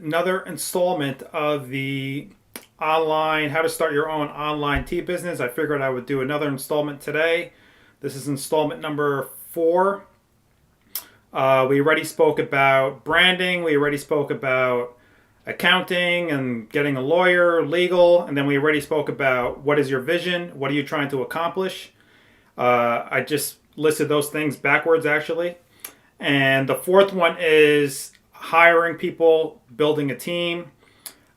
another installment of the online, how to start your own online tea business. I figured I would do another installment today. This is installment number 4. We already spoke about branding. We already spoke about accounting and getting a lawyer, legal. And then we already spoke about what is your vision? What are you trying to accomplish? I just listed those things backwards, actually. And the fourth one is hiring people, building a team.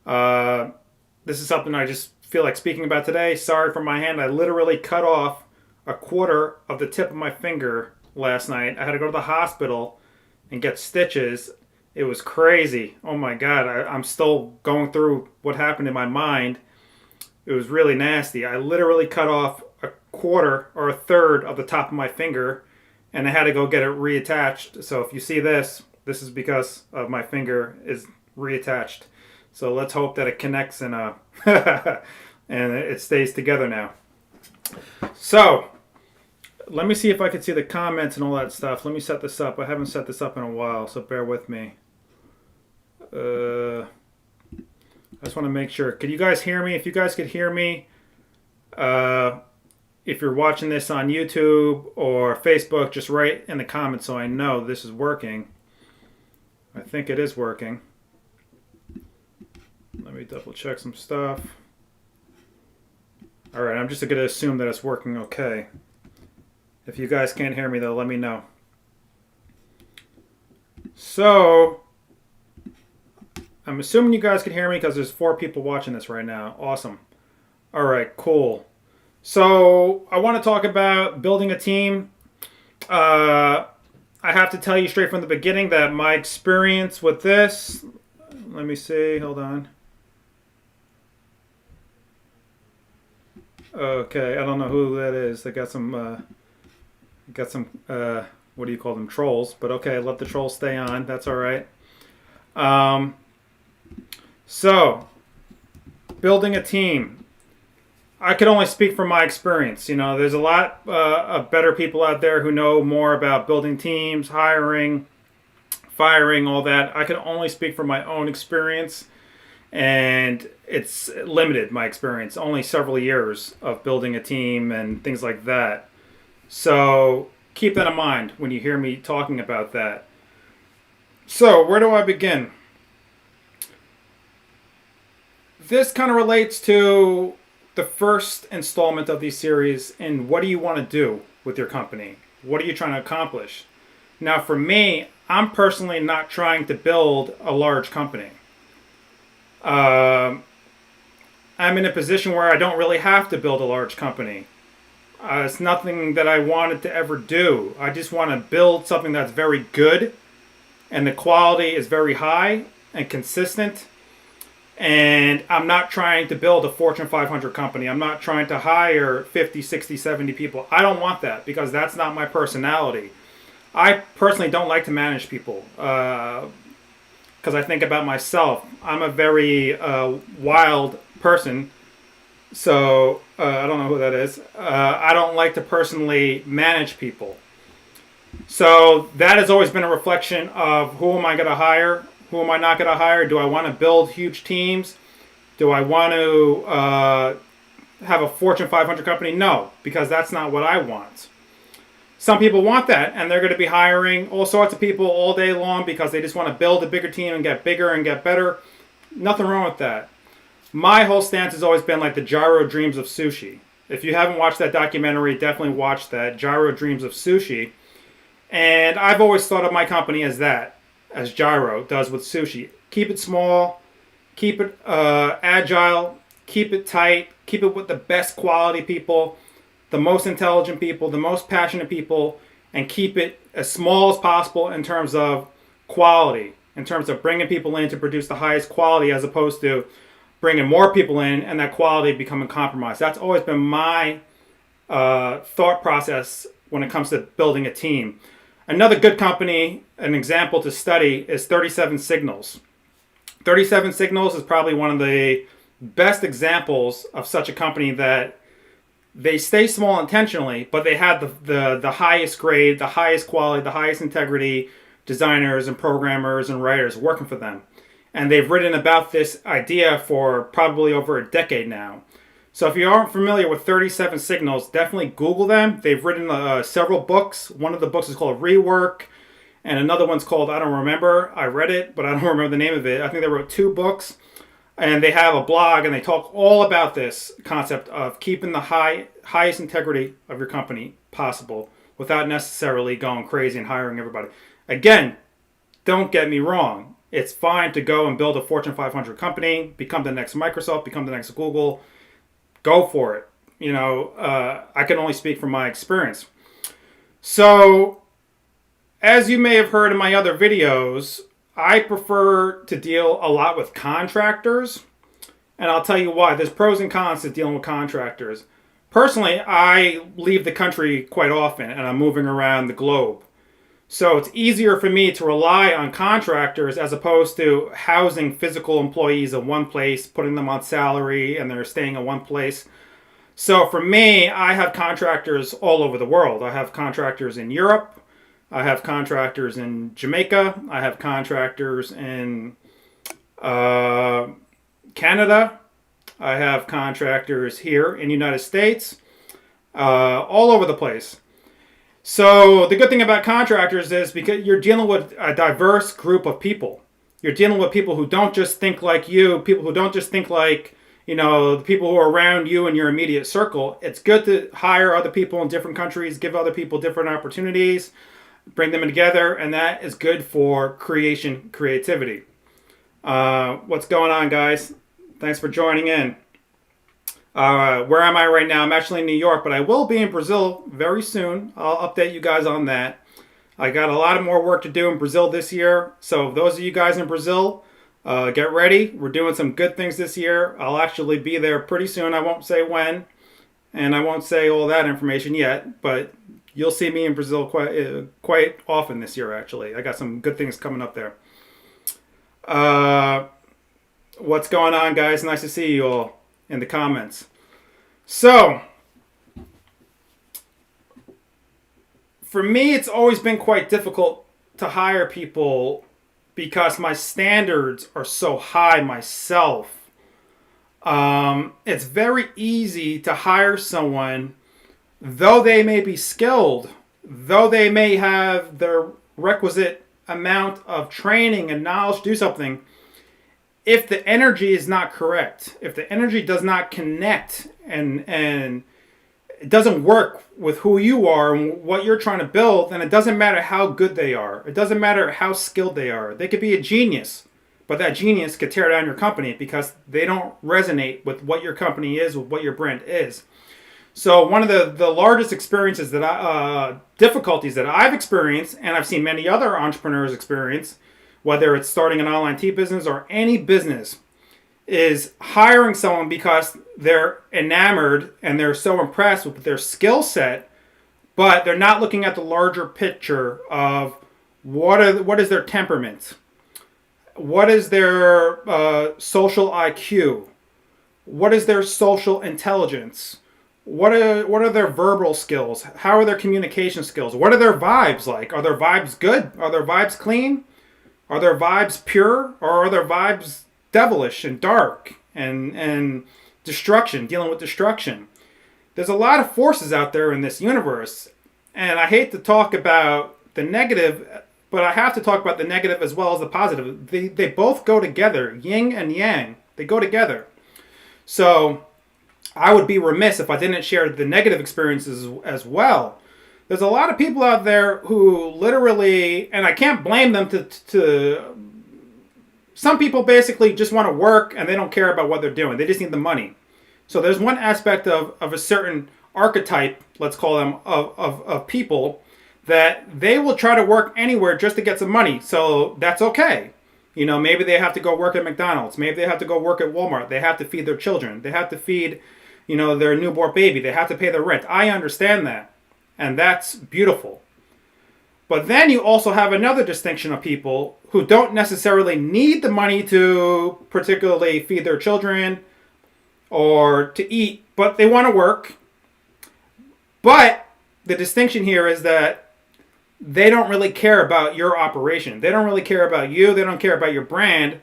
This is something I just feel like speaking about today. Sorry for my hand. I literally cut off a quarter of the tip of my finger last night. I had to go to the hospital and get stitches. It was crazy. Oh my God. I'm still going through what happened in my mind. It was really nasty. I literally cut off a quarter or a third of the top of my finger, and I had to go get it reattached. So if you see this, this is because of my finger is reattached. So let's hope that it connects and and it stays together now. So let me see if I can see the comments and all that stuff. Let me set this up. I haven't set this up in a while, so bear with me. I just want to make sure. Can you guys hear me? If you guys could hear me, if you're watching this on YouTube or Facebook, just write in the comments so I know this is working. I think it is working. Let me double check some stuff. Alright, I'm just going to assume that it's working okay. If you guys can't hear me though, let me know. So, I'm assuming you guys can hear me because there's 4 people watching this right now. Awesome. Alright, cool. So, I want to talk about building a team. I have to tell you straight from the beginning that my experience with this... Let me see, hold on. Okay, I don't know who that is. They got some, what do you call them, trolls. But okay, let the trolls stay on. That's all right. So, building a team. I could only speak from my experience. You know, there's a lot of better people out there who know more about building teams, hiring, firing, all that. I can only speak from my own experience. And it's limited, my experience. Only several years of building a team and things like that. So keep that in mind when you hear me talking about that. So where do I begin? This kind of relates to the first installment of these series in what do you want to do with your company? What are you trying to accomplish? Now for me, I'm personally not trying to build a large company. I'm in a position where I don't really have to build a large company. It's nothing that I wanted to ever do. I just want to build something that's very good and the quality is very high and consistent. And I'm not trying to build a Fortune 500 company. I'm not trying to hire 50, 60, 70 people. I don't want that because that's not my personality. I personally don't like to manage people. Because I think about myself. I'm a very wild person, so I don't know who that is. I don't like to personally manage people. So that has always been a reflection of who am I going to hire, who am I not going to hire, do I want to build huge teams, do I want to have a Fortune 500 company? No, because that's not what I want. Some people want that, and they're going to be hiring all sorts of people all day long because they just want to build a bigger team and get bigger and get better. Nothing wrong with that. My whole stance has always been like the Gyro Dreams of Sushi. If you haven't watched that documentary, definitely watch that, Gyro Dreams of Sushi. And I've always thought of my company as that, as Gyro does with sushi. Keep it small, keep it agile, keep it tight, keep it with the best quality people, the most intelligent people, the most passionate people, and keep it as small as possible in terms of quality, in terms of bringing people in to produce the highest quality as opposed to bringing more people in and that quality becoming compromised. That's always been my thought process when it comes to building a team. Another good company, an example to study, is 37 Signals. 37 Signals is probably one of the best examples of such a company that they stay small intentionally, but they have the highest grade, the highest quality, the highest integrity designers and programmers and writers working for them. And they've written about this idea for probably over a decade now. So if you aren't familiar with 37 signals, definitely Google them. They've written several books. One of the books is called Rework, and another one's called, I don't remember. I read it, but I don't remember the name of it. I think they wrote 2 books, and they have a blog, and they talk all about this concept of keeping the highest integrity of your company possible without necessarily going crazy and hiring everybody. Again, don't get me wrong. It's fine to go and build a Fortune 500 company, become the next Microsoft, become the next Google. Go for it. I can only speak from my experience. So, as you may have heard in my other videos, I prefer to deal a lot with contractors. And I'll tell you why. There's pros and cons to dealing with contractors. Personally, I leave the country quite often, and I'm moving around the globe. So it's easier for me to rely on contractors as opposed to housing physical employees in one place, putting them on salary, and they're staying in one place. So for me, I have contractors all over the world. I have contractors in Europe. I have contractors in Jamaica. I have contractors in Canada. I have contractors here in the United States. All over the place. So the good thing about contractors is because you're dealing with a diverse group of people. You're dealing with people who don't just think like you, people who don't just think like, the people who are around you in your immediate circle. It's good to hire other people in different countries, give other people different opportunities, bring them together, and that is good for creativity. What's going on, guys? Thanks for joining in. Where am I right now? I'm actually in New York, but I will be in Brazil very soon. I'll update you guys on that. I got a lot of more work to do in Brazil this year. So those of you guys in Brazil, get ready. We're doing some good things this year. I'll actually be there pretty soon. I won't say when, and I won't say all that information yet, but you'll see me in Brazil quite often this year, actually. I got some good things coming up there. What's going on, guys? Nice to see you all in the comments. So, for me, it's always been quite difficult to hire people because my standards are so high myself. It's very easy to hire someone, though they may be skilled, though they may have the requisite amount of training and knowledge to do something. If the energy is not correct, if the energy does not connect and it doesn't work with who you are and what you're trying to build, then it doesn't matter how good they are. It doesn't matter how skilled they are. They could be a genius, but that genius could tear down your company because they don't resonate with what your company is, with what your brand is. So one of the largest experiences difficulties that I've experienced, and I've seen many other entrepreneurs experience, whether it's starting an online tea business or any business, is hiring someone because they're enamored and they're so impressed with their skill set, but they're not looking at the larger picture of what is their temperament, what is their social IQ, what is their social intelligence, what are their verbal skills, how are their communication skills, what are their vibes like? Are their vibes good? Are their vibes clean? Are their vibes pure, or are their vibes devilish and dark and destruction, dealing with destruction? There's a lot of forces out there in this universe, and I hate to talk about the negative, but I have to talk about the negative as well as the positive. They both go together, yin and yang. They go together. So I would be remiss if I didn't share the negative experiences as well. There's a lot of people out there who literally, and I can't blame them to some people basically just want to work and they don't care about what they're doing. They just need the money. So there's one aspect of a certain archetype, let's call them, of people that they will try to work anywhere just to get some money. So that's okay. Maybe they have to go work at McDonald's. Maybe they have to go work at Walmart. They have to feed their children. They have to feed, their newborn baby. They have to pay their rent. I understand that. And that's beautiful. But then you also have another distinction of people who don't necessarily need the money to particularly feed their children or to eat, but they want to work. But the distinction here is that they don't really care about your operation. They don't really care about you. They don't care about your brand.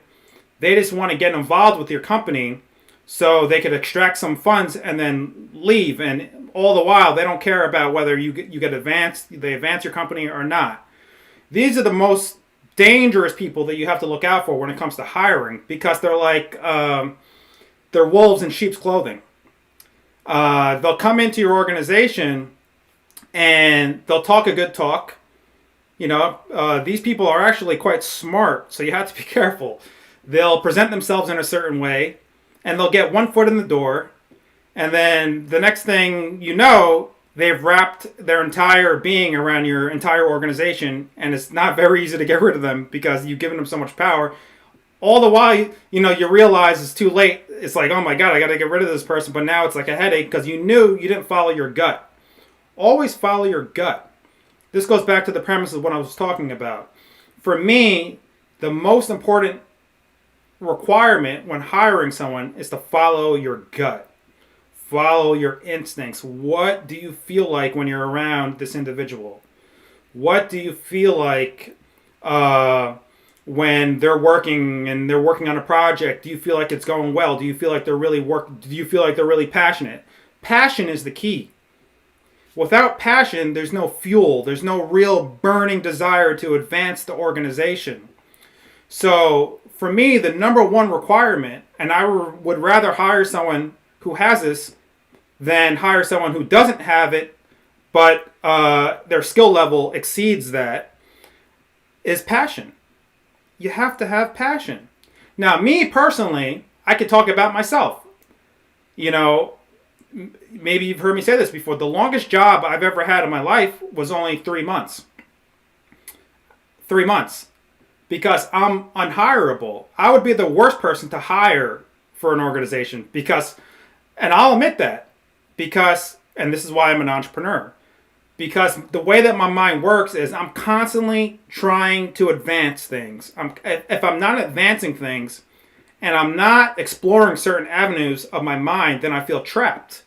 They just want to get involved with your company so they could extract some funds and then leave. And all the while, they don't care about whether you get advanced, they advance your company or not. These are the most dangerous people that you have to look out for when it comes to hiring, because they're like they're wolves in sheep's clothing. They'll come into your organization and they'll talk a good talk. These people are actually quite smart, so you have to be careful. They'll present themselves in a certain way, and they'll get one foot in the door, and then the next thing you know, they've wrapped their entire being around your entire organization, and it's not very easy to get rid of them because you've given them so much power. All the while, you realize it's too late. It's like, oh my God, I got to get rid of this person. But now it's like a headache because you knew you didn't follow your gut. Always follow your gut. This goes back to the premise of what I was talking about. For me, the most important requirement when hiring someone is to follow your gut. Follow your instincts. What do you feel like when you're around this individual? What do you feel like when they're working on a project? Do you feel like it's going well? Do you feel like they're really passionate? Passion is the key. Without passion, there's no fuel. There's no real burning desire to advance the organization. So for me, the number one requirement, and I would rather hire someone who has this than hire someone who doesn't have it, but their skill level exceeds that, is passion. You have to have passion. Now, me personally, I could talk about myself. Maybe you've heard me say this before. The longest job I've ever had in my life was only 3 months. 3 months. Because I'm unhireable. I would be the worst person to hire for an organization and I'll admit that, and this is why I'm an entrepreneur, because the way that my mind works is I'm constantly trying to advance things. If I'm not advancing things and I'm not exploring certain avenues of my mind, then I feel trapped.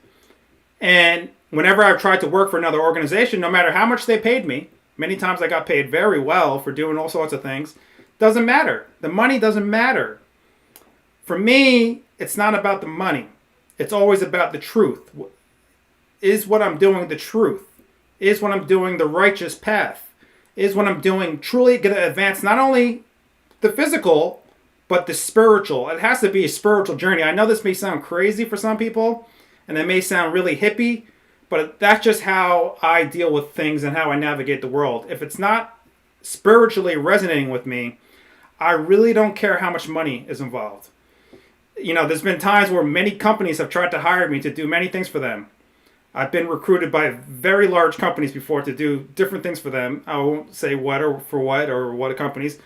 And whenever I've tried to work for another organization, no matter how much they paid me, many times I got paid very well for doing all sorts of things, doesn't matter. The money doesn't matter. For me, it's not about the money. It's always about the truth. Is what I'm doing the truth? Is what I'm doing the righteous path? Is what I'm doing truly going to advance not only the physical, but the spiritual? It has to be a spiritual journey. I know this may sound crazy for some people, and it may sound really hippie, but that's just how I deal with things and how I navigate the world. If it's not spiritually resonating with me, I really don't care how much money is involved. There's been times where many companies have tried to hire me to do many things for them. I've been recruited by very large companies before to do different things for them. I won't say what companies.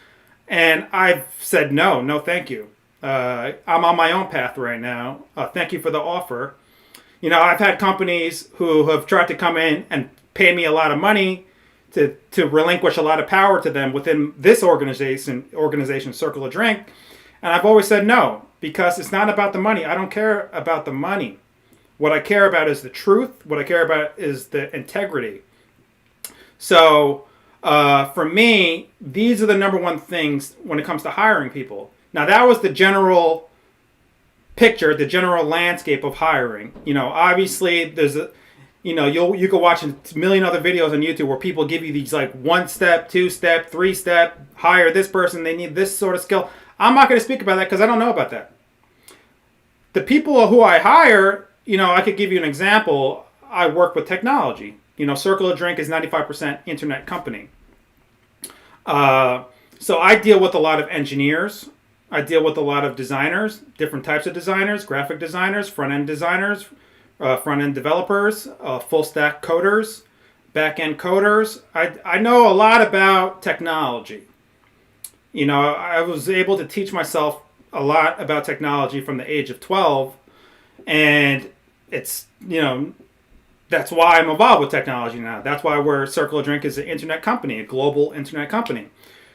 And I've said no, thank you. I'm on my own path right now. Thank you for the offer. I've had companies who have tried to come in and pay me a lot of money to relinquish a lot of power to them within this organization, Circle a Drink. And I've always said no, because it's not about the money. I don't care about the money. What I care about is the truth. What I care about is the integrity. So for me, these are the number one things when it comes to hiring people. Now, that was the general picture, the general landscape of hiring. Obviously there's you can watch a million other videos on YouTube where people give you these like 1-step, 2-step, 3-step, hire this person, they need this sort of skill. I'm not going to speak about that because I don't know about that. The people who I hire, I could give you an example. I work with technology. Circle a Drink is 95% internet company. So I deal with a lot of engineers. I deal with a lot of designers, different types of designers, graphic designers, front-end designers, front-end developers, full-stack coders, back-end coders. I know a lot about technology. I was able to teach myself a lot about technology from the age of 12, and it's, that's why I'm involved with technology now. That's why Circle a Drink is an internet company, a global internet company.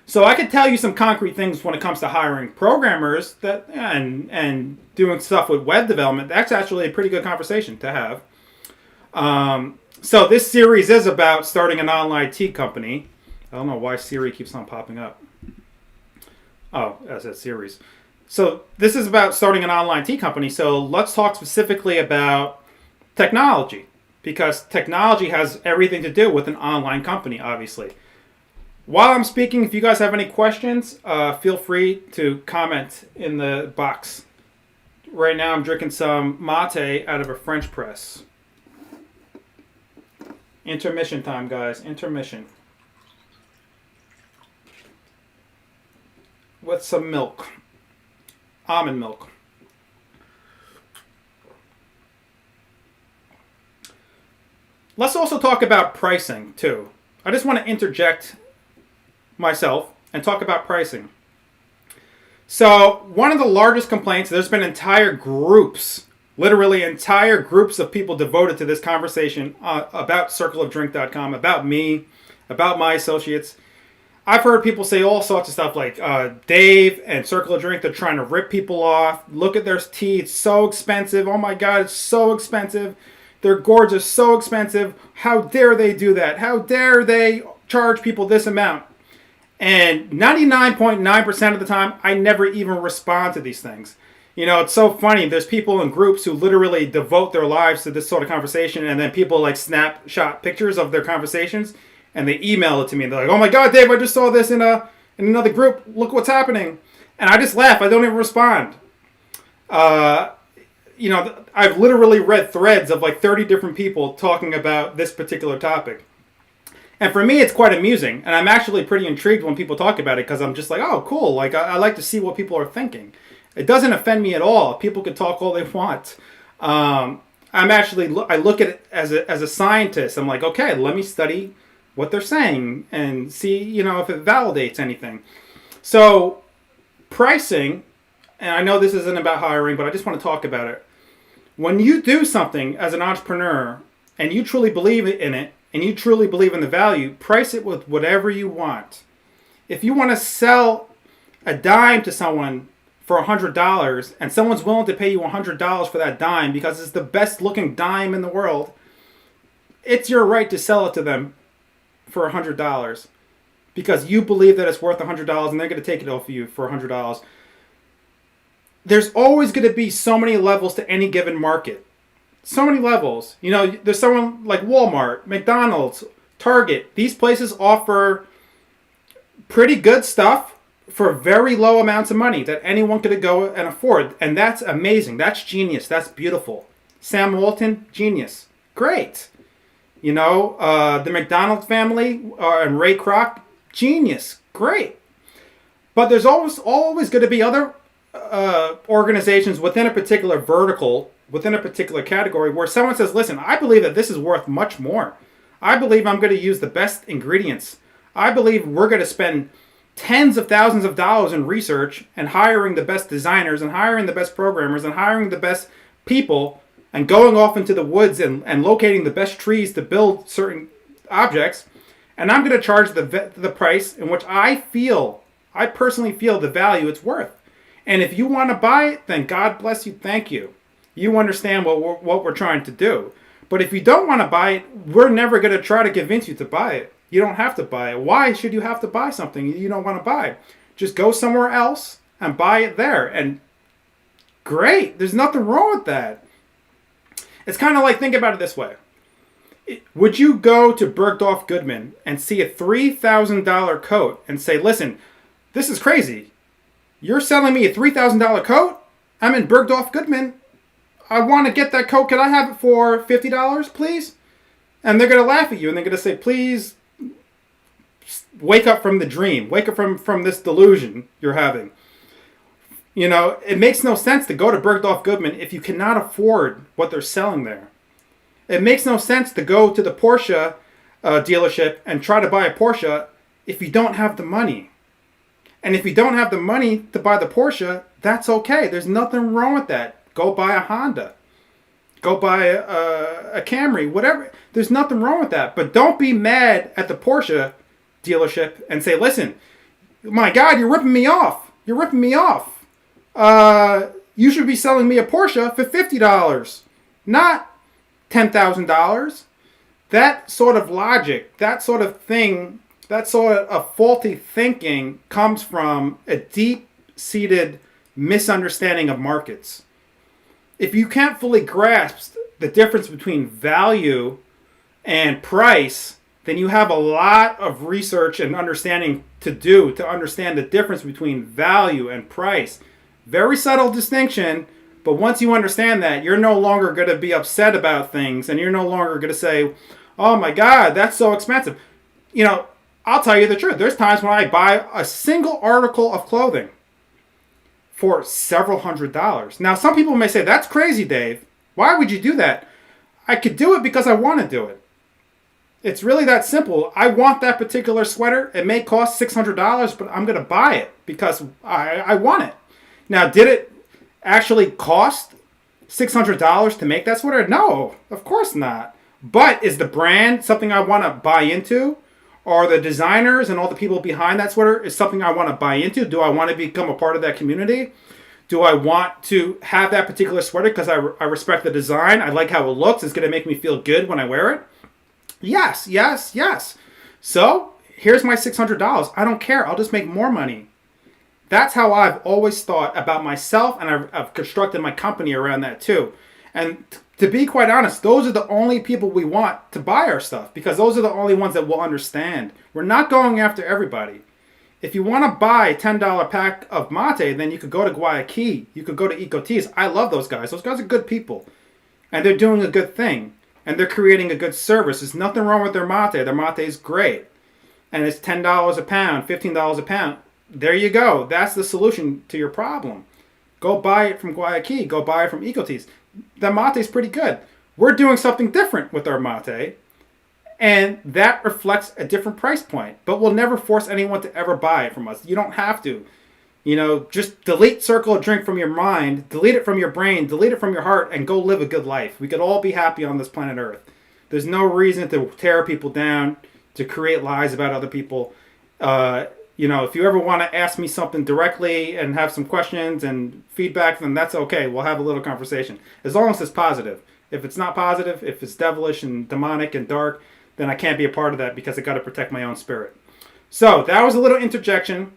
So I could tell you some concrete things when it comes to hiring programmers and doing stuff with web development. That's actually a pretty good conversation to have. So this series is about starting an online IT company. I don't know why Siri keeps on popping up. Oh, that's that series. So this is about starting an online tea company. So let's talk specifically about technology, because technology has everything to do with an online company, obviously. While I'm speaking, if you guys have any questions, feel free to comment in the box. Right now I'm drinking some mate out of a French press. Intermission time, guys. Intermission. With some milk. Almond milk. Let's also talk about pricing, too. I just want to interject myself and talk about pricing. So, one of the largest complaints, there's been entire groups, literally entire groups of people devoted to this conversation about circleofdrink.com, about me, about my associates. I've heard people say all sorts of stuff like Dave and Circle of Drink, they're trying to rip people off. Look at their tea, it's so expensive. Oh my God, it's so expensive. Their gourds are so expensive. How dare they do that? How dare they charge people this amount? And 99.9% of the time, I never even respond to these things. You know, it's so funny. There's people in groups who literally devote their lives to this sort of conversation, and then people like snapshot pictures of their conversations, and they email it to me. They're like, "Oh my God, Dave, I just saw this in another group. Look what's happening." And I just laugh. I don't even respond. You know, I've literally read threads of like 30 different people talking about this particular topic. And for me, it's quite amusing. And I'm actually pretty intrigued when people talk about it, because I'm just like, oh, cool. Like, I like to see what people are thinking. It doesn't offend me at all. People can talk all they want. I look at it as a scientist. I'm like, okay, let me study what they're saying and see, you know, if it validates anything. So pricing, and I know this isn't about hiring, but I just want to talk about it. When you do something as an entrepreneur and you truly believe in it and you truly believe in the value, price it with whatever you want. If you want to sell a dime to someone for $100 and someone's willing to pay you $100 for that dime because it's the best looking dime in the world, it's your right to sell it to them for $100 because you believe that it's worth $100 and they're going to take it off of you for $100. There's always going to be so many levels to any given market. So many levels. You know, there's someone like Walmart, McDonald's, Target. These places offer pretty good stuff for very low amounts of money that anyone could go and afford. And that's amazing. That's genius. That's beautiful. Sam Walton, genius. Great. You know, the McDonald's family and Ray Kroc, genius. Great. But there's always going to be other organizations within a particular vertical, within a particular category, where someone says, listen, I believe that this is worth much more. I believe I'm going to use the best ingredients. I believe we're going to spend tens of thousands of dollars in research and hiring the best designers and hiring the best programmers and hiring the best people and going off into the woods and locating the best trees to build certain objects. And I'm going to charge the price in which I personally feel the value it's worth. And if you want to buy it, then God bless you. Thank you. You understand what we're trying to do. But if you don't want to buy it, we're never going to try to convince you to buy it. You don't have to buy it. Why should you have to buy something you don't want to buy? Just go somewhere else and buy it there. And great. There's nothing wrong with that. It's kind of like, think about it this way. Would you go to Bergdorf Goodman and see a $3,000 coat and say, listen, this is crazy. You're selling me a $3,000 coat? I'm in Bergdorf Goodman. I want to get that coat. Can I have it for $50, please? And they're going to laugh at you and they're going to say, please wake up from the dream. Wake up from this delusion you're having. You know, it makes no sense to go to Bergdorf Goodman if you cannot afford what they're selling there. It makes no sense to go to the Porsche dealership and try to buy a Porsche if you don't have the money. And if you don't have the money to buy the Porsche, that's okay. There's nothing wrong with that. Go buy a Honda. Go buy a Camry, whatever. There's nothing wrong with that. But don't be mad at the Porsche dealership and say, listen, my God, you're ripping me off. You're ripping me off. You should be selling me a Porsche for $50, not $10,000. That sort of logic, that sort of thing, that sort of faulty thinking comes from a deep-seated misunderstanding of markets. If you can't fully grasp the difference between value and price, then you have a lot of research and understanding to do to understand the difference between value and price. Very subtle distinction, but once you understand that, you're no longer going to be upset about things, and you're no longer going to say, oh my God, that's so expensive. You know, I'll tell you the truth. There's times when I buy a single article of clothing for several $100s. Now, some people may say, that's crazy, Dave. Why would you do that? I could do it because I want to do it. It's really that simple. I want that particular sweater. It may cost $600, but I'm going to buy it because I want it. Now, did it actually cost $600 to make that sweater? No, of course not. But is the brand something I want to buy into? Are the designers and all the people behind that sweater is something I want to buy into? Do I want to become a part of that community? Do I want to have that particular sweater because I respect the design? I like how it looks. It's going to make me feel good when I wear it. Yes, yes, yes. So here's my $600. I don't care. I'll just make more money. That's how I've always thought about myself, and I've constructed my company around that too. And to be quite honest, those are the only people we want to buy our stuff because those are the only ones that will understand. We're not going after everybody. If you want to buy a $10 pack of mate, then you could go to Guayaquil. You could go to Ecoteas. I love those guys. Those guys are good people. And they're doing a good thing. And they're creating a good service. There's nothing wrong with their mate. Their mate is great. And it's $10 a pound, $15 a pound. There you go. That's the solution to your problem. Go buy it from Guayaquil. Go buy it from Ecoteas. The mate is pretty good. We're doing something different with our mate. And that reflects a different price point. But we'll never force anyone to ever buy it from us. You don't have to. You know, just delete Circle of Drink from your mind, delete it from your brain, delete it from your heart, and go live a good life. We could all be happy on this planet Earth. There's no reason to tear people down, to create lies about other people. You know, if you ever want to ask me something directly and have some questions and feedback, then that's okay. We'll have a little conversation. As long as it's positive. If it's not positive, if it's devilish and demonic and dark, then I can't be a part of that because I got to protect my own spirit. So that was a little interjection.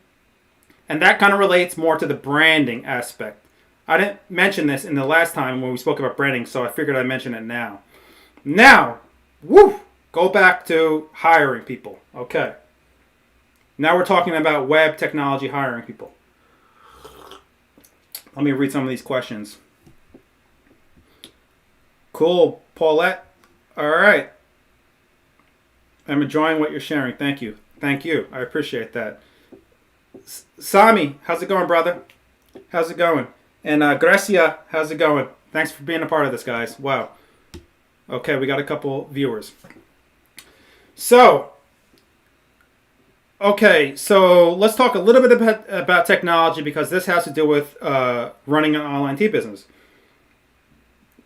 And that kind of relates more to the branding aspect. I didn't mention this in the last time when we spoke about branding, so I figured I'd mention it now. Now, go back to hiring people. Okay. Now we're talking about web technology hiring people. Let me read some of these questions. Cool, Paulette. All right. I'm enjoying what you're sharing. Thank you. Thank you. I appreciate that. Sami, how's it going, brother? How's it going? And Gracia, how's it going? Thanks for being a part of this, guys. Wow. Okay, we got a couple viewers. So let's talk a little bit about technology because this has to do with running an online tea business.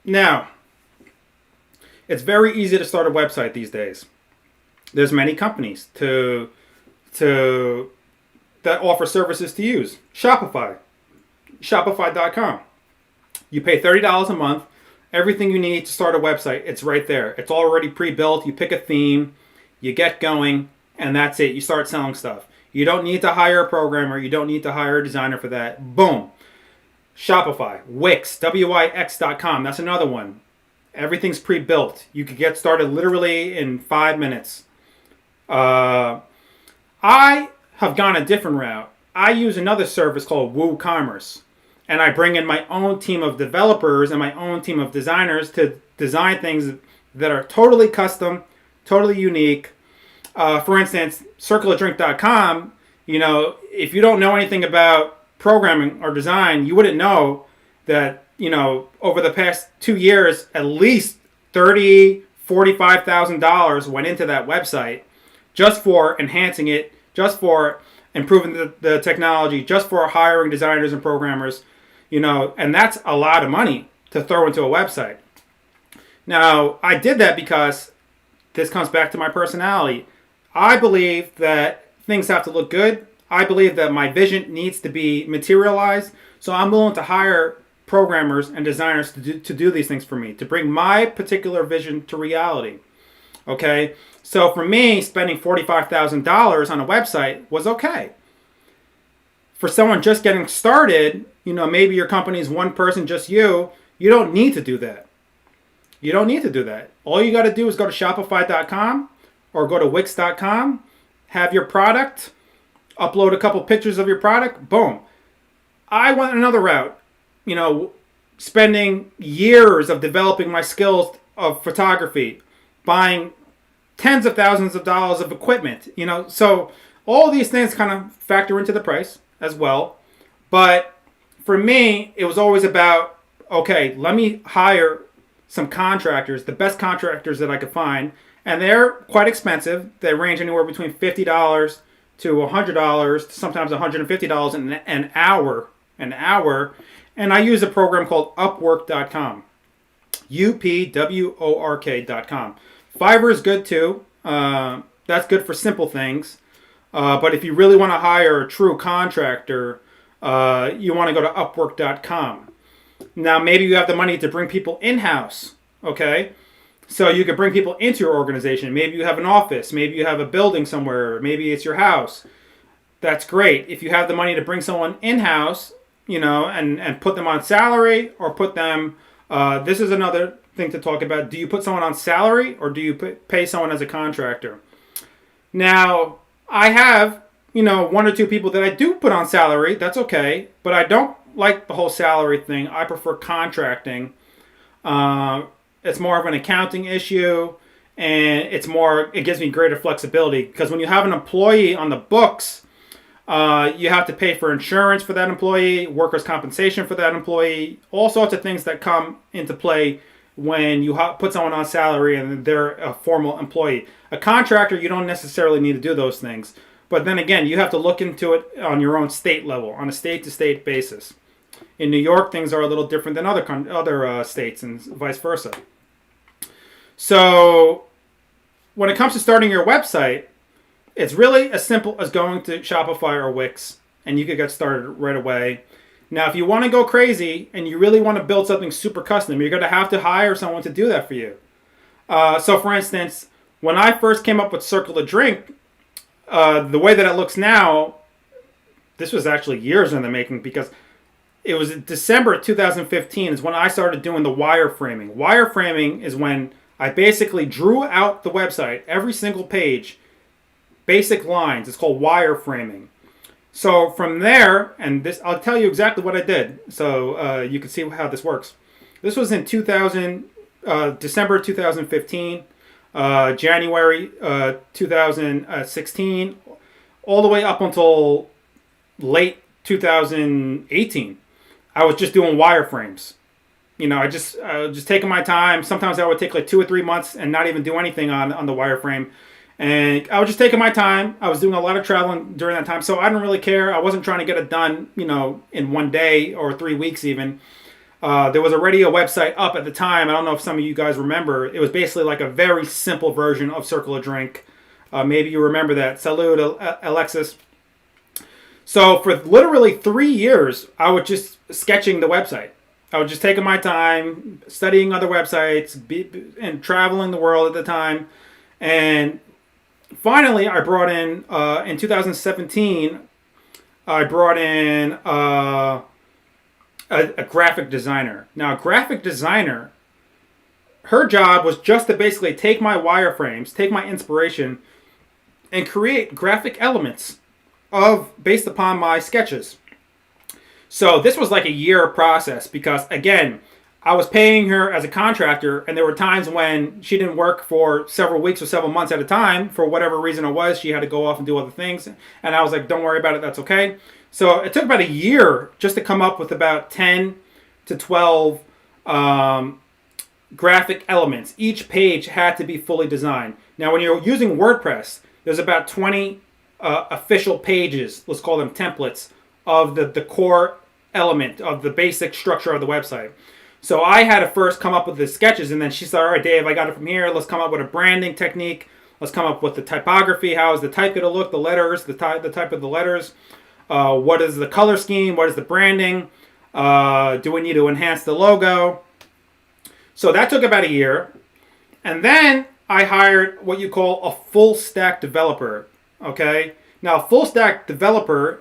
Now, it's very easy to start a website these days. There's many companies that offer services to use. Shopify. Shopify.com. You pay $30 a month. Everything you need to start a website, it's right there. It's already pre-built. You pick a theme. You get going. And that's it. You start selling stuff. You don't need to hire a programmer. You don't need to hire a designer for that. Boom. Shopify. Wix. Wix.com. That's another one. Everything's pre-built. You could get started literally in 5 minutes. I have gone a different route. I use another service called WooCommerce. And I bring in my own team of developers and my own team of designers to design things that are totally custom, totally unique. For instance, circleofdrink.com, you know, if you don't know anything about programming or design, you wouldn't know that, you know, over the past 2 years, at least $30,000, $45,000 went into that website just for enhancing it, just for improving the technology, just for hiring designers and programmers, you know, and that's a lot of money to throw into a website. Now, I did that because this comes back to my personality. I believe that things have to look good. I believe that my vision needs to be materialized. So I'm willing to hire programmers and designers to do these things for me, to bring my particular vision to reality. Okay? So for me, spending $45,000 on a website was okay. for someone just getting started, maybe your company is one person, just you don't need to do that. You don't need to do that. All you got to do is go to Shopify.com or go to Wix.com, have your product, upload a couple pictures of your product, boom. I went another route, spending years of developing my skills of photography, buying tens of thousands of dollars of equipment, so all these things kind of factor into the price as well. But for me, it was always about, okay, let me hire some contractors, the best contractors that I could find, and they're quite expensive. They range anywhere between $50 to $100 to sometimes $150 an hour. And I use a program called Upwork.com. UPWORK.com. Fiverr is good too. That's good for simple things. But if you really want to hire a true contractor, you want to go to Upwork.com. Now, maybe you have the money to bring people in-house, okay? So you could bring people into your organization. Maybe you have an office. Maybe you have a building somewhere. Maybe it's your house. That's great. If you have the money to bring someone in-house, and put them on salary or put them, this is another thing to talk about. Do you put someone on salary or do you pay someone as a contractor? Now, I have, one or two people that I do put on salary. That's okay. But I don't like the whole salary thing. I prefer contracting. It's more of an accounting issue, and it gives me greater flexibility, because when you have an employee on the books, you have to pay for insurance for that employee, workers' compensation for that employee, all sorts of things that come into play when you put someone on salary and they're a formal employee. A contractor, you don't necessarily need to do those things. But then again, you have to look into it on your own state level, on a state-to-state basis. In New York, things are a little different than other states, and vice versa. So when it comes to starting your website, it's really as simple as going to Shopify or Wix, and you can get started right away. Now, if you want to go crazy and you really want to build something super custom, you're going to have to hire someone to do that for you. So, for instance, when I first came up with Circle the Drink, the way that it looks now, this was actually years in the making, because it was December 2015 is when I started doing the wireframing. Wireframing is when I basically drew out the website, every single page, basic lines. It's called wireframing. So from there, and this, I'll tell you exactly what I did, so you can see how this works. This was in December 2015, January 2016, all the way up until late 2018. I was just doing wireframes. I was just taking my time. Sometimes I would take like 2 or 3 months and not even do anything on the wireframe. And I was just taking my time. I was doing a lot of traveling during that time, so I didn't really care. I wasn't trying to get it done, in 1 day or 3 weeks even. There was already a website up at the time. I don't know if some of you guys remember. It was basically like a very simple version of Circle a Drink. Maybe you remember that. Salute, Alexis. So for literally 3 years, I was just sketching the website. I was just taking my time, studying other websites, and traveling the world at the time. And finally, I brought in 2017, I brought in a graphic designer. Now, a graphic designer, her job was just to basically take my wireframes, take my inspiration, and create graphic elements based upon my sketches. So this was like a year process, because again, I was paying her as a contractor, and there were times when she didn't work for several weeks or several months at a time. For whatever reason it was, she had to go off and do other things. And I was like, don't worry about it, that's okay. So it took about a year just to come up with about 10 to 12 graphic elements. Each page had to be fully designed. Now, when you're using WordPress, there's about 20 official pages, let's call them templates, of the core element of the basic structure of the website. So I had to first come up with the sketches, and then she said, all right, Dave, I got it from here. Let's come up with a branding technique. Let's come up with the typography. How is the type going to look? The letters, the type of the letters. What is the color scheme? What is the branding? Do we need to enhance the logo? So that took about a year. And then I hired what you call a full stack developer. Okay. Now, a full stack developer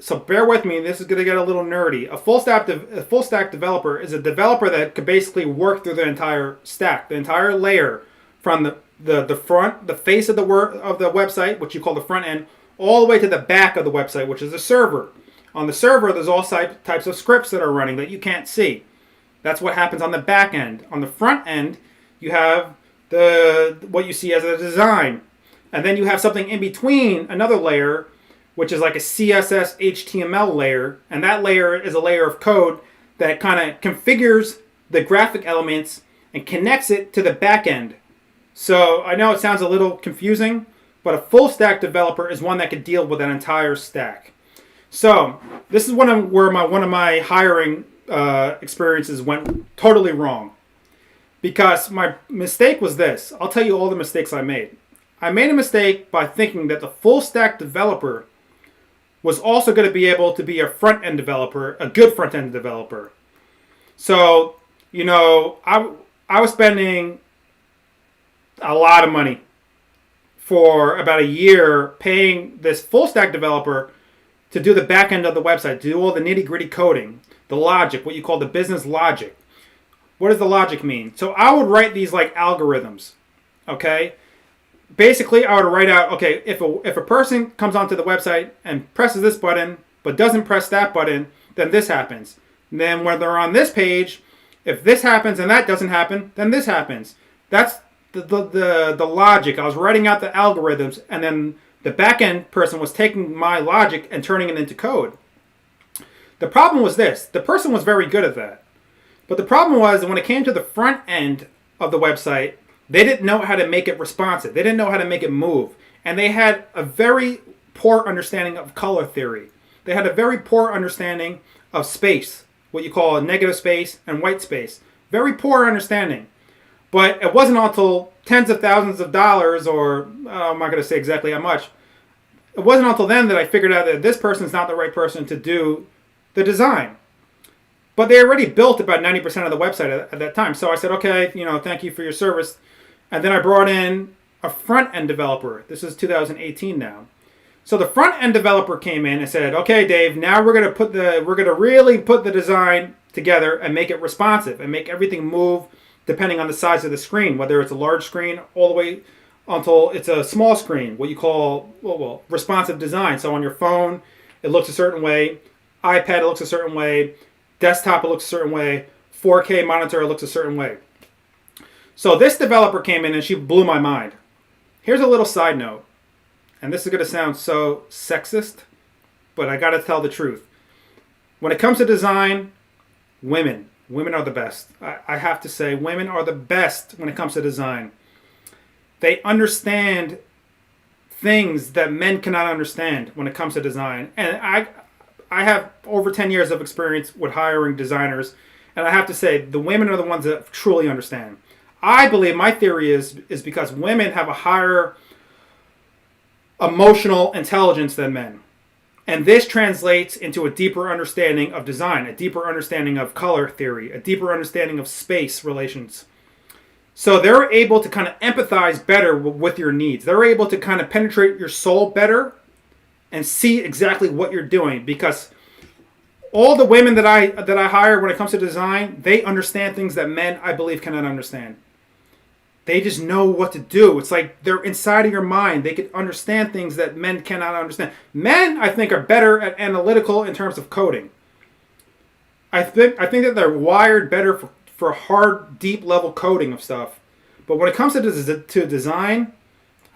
So bear with me. This is going to get a little nerdy. A full stack developer is a developer that could basically work through the entire stack, the entire layer, from the front, the face of the website, which you call the front end, all the way to the back of the website, which is the server. On the server, there's all types of scripts that are running that you can't see. That's what happens on the back end. On the front end, you have what you see as a design. And then you have something in between, another layer, which is like a CSS HTML layer. And that layer is a layer of code that kind of configures the graphic elements and connects it to the back end. So I know it sounds a little confusing, but a full stack developer is one that could deal with an entire stack. So this is where one of my hiring experiences went totally wrong. Because my mistake was this. I'll tell you all the mistakes I made. I made a mistake by thinking that the full stack developer was also going to be able to be a front end developer, a good front end developer. So, I was spending a lot of money for about a year paying this full stack developer to do the back end of the website, to do all the nitty gritty coding, the logic, what you call the business logic. What does the logic mean? So I would write these like algorithms, okay? Basically, I would write out, okay, if a person comes onto the website and presses this button, but doesn't press that button, then this happens. And then when they're on this page, if this happens and that doesn't happen, then this happens. That's the logic. I was writing out the algorithms, and then the back-end person was taking my logic and turning it into code. The problem was this. The person was very good at that. But the problem was that when it came to the front end of the website, they didn't know how to make it responsive. They didn't know how to make it move. And they had a very poor understanding of color theory. They had a very poor understanding of space, what you call a negative space and white space. Very poor understanding. But it wasn't until tens of thousands of dollars, or I'm not going to say exactly how much, it wasn't until then that I figured out that this person's not the right person to do the design. But they already built about 90% of the website at that time. So I said, okay, thank you for your service. And then I brought in a front-end developer. This is 2018 now. So the front-end developer came in and said, okay, Dave, now we're going to really put the design together and make it responsive and make everything move depending on the size of the screen, whether it's a large screen all the way until it's a small screen, what you call responsive design. So on your phone, it looks a certain way. iPad, it looks a certain way. Desktop, it looks a certain way. 4K monitor, it looks a certain way. So this developer came in and she blew my mind. Here's a little side note. And this is going to sound so sexist, but I got to tell the truth. When it comes to design, women are the best. I have to say, women are the best when it comes to design. They understand things that men cannot understand when it comes to design. And I have over 10 years of experience with hiring designers, and I have to say, the women are the ones that truly understand. I believe my theory is because women have a higher emotional intelligence than men. And this translates into a deeper understanding of design, a deeper understanding of color theory, a deeper understanding of space relations. So they're able to kind of empathize better with your needs. They're able to kind of penetrate your soul better and see exactly what you're doing, because all the women that I hire when it comes to design, they understand things that men, I believe, cannot understand. They just know what to do. It's like they're inside of your mind. They can understand things that men cannot understand. Men, I think, are better at analytical in terms of coding. I think that they're wired better for hard, deep level coding of stuff. But when it comes to design,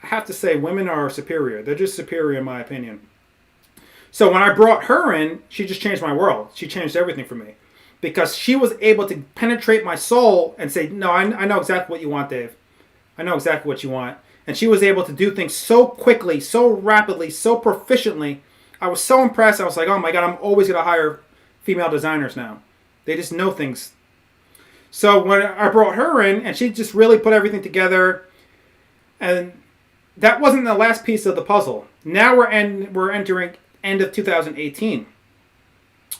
I have to say women are superior. They're just superior in my opinion. So when I brought her in, she just changed my world. She changed everything for me. Because she was able to penetrate my soul and say, no, I know exactly what you want, Dave. I know exactly what you want. And she was able to do things so quickly, so rapidly, so proficiently. I was so impressed. I was like, oh my God, I'm always going to hire female designers now. They just know things. So when I brought her in, and she just really put everything together, and that wasn't the last piece of the puzzle. Now we're entering end of 2018.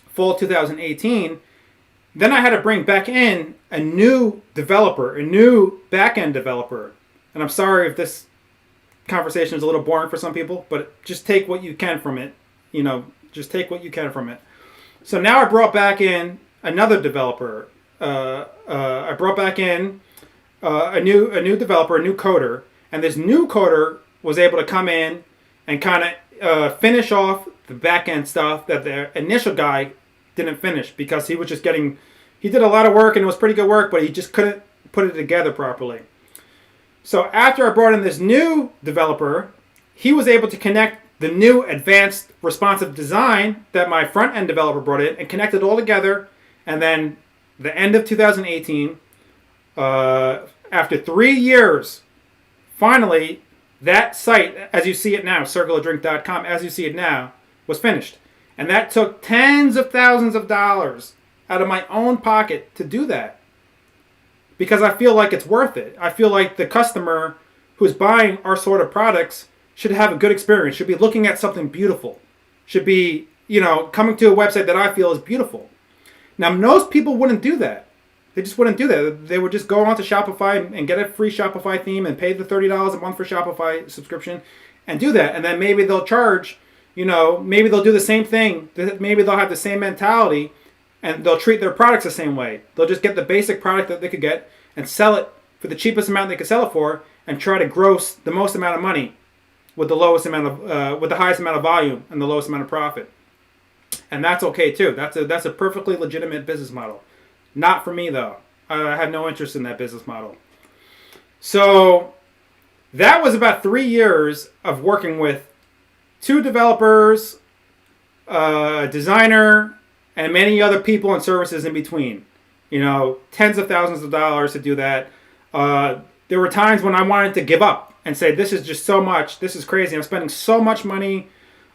Fall 2018. Then I had to bring back in a new developer, a new back-end developer. And I'm sorry if this conversation is a little boring for some people, but just take what you can from it. Just take what you can from it. So now I brought back in another developer. I brought back in a new developer, a new coder, and this new coder was able to come in and kind of finish off the back end stuff that the initial guy didn't finish, because he was just getting, he did a lot of work and it was pretty good work, but he just couldn't put it together properly. So after I brought in this new developer, he was able to connect the new advanced responsive design that my front end developer brought in and connect it all together. And then the end of 2018, after 3 years, finally, that site, as you see it now, circleofdrink.com, as you see it now, was finished. And that took tens of thousands of dollars out of my own pocket to do that. Because I feel like it's worth it. I feel like the customer who's buying our sort of products should have a good experience, should be looking at something beautiful, should be, coming to a website that I feel is beautiful. Now, most people wouldn't do that. They just wouldn't do that. They would just go onto Shopify and get a free Shopify theme and pay the $30 a month for Shopify subscription and do that. And then maybe they'll charge, maybe they'll do the same thing. Maybe they'll have the same mentality and they'll treat their products the same way. They'll just get the basic product that they could get and sell it for the cheapest amount they could sell it for and try to gross the most amount of money with the lowest amount of, with the highest amount of volume and the lowest amount of profit. And that's okay too. That's a perfectly legitimate business model. Not for me though. I have no interest in that business model. So that was about 3 years of working with 2 developers, a designer, and many other people and services in between. Tens of thousands of dollars to do that. There were times when I wanted to give up and say, this is just so much. This is crazy. I'm spending so much money.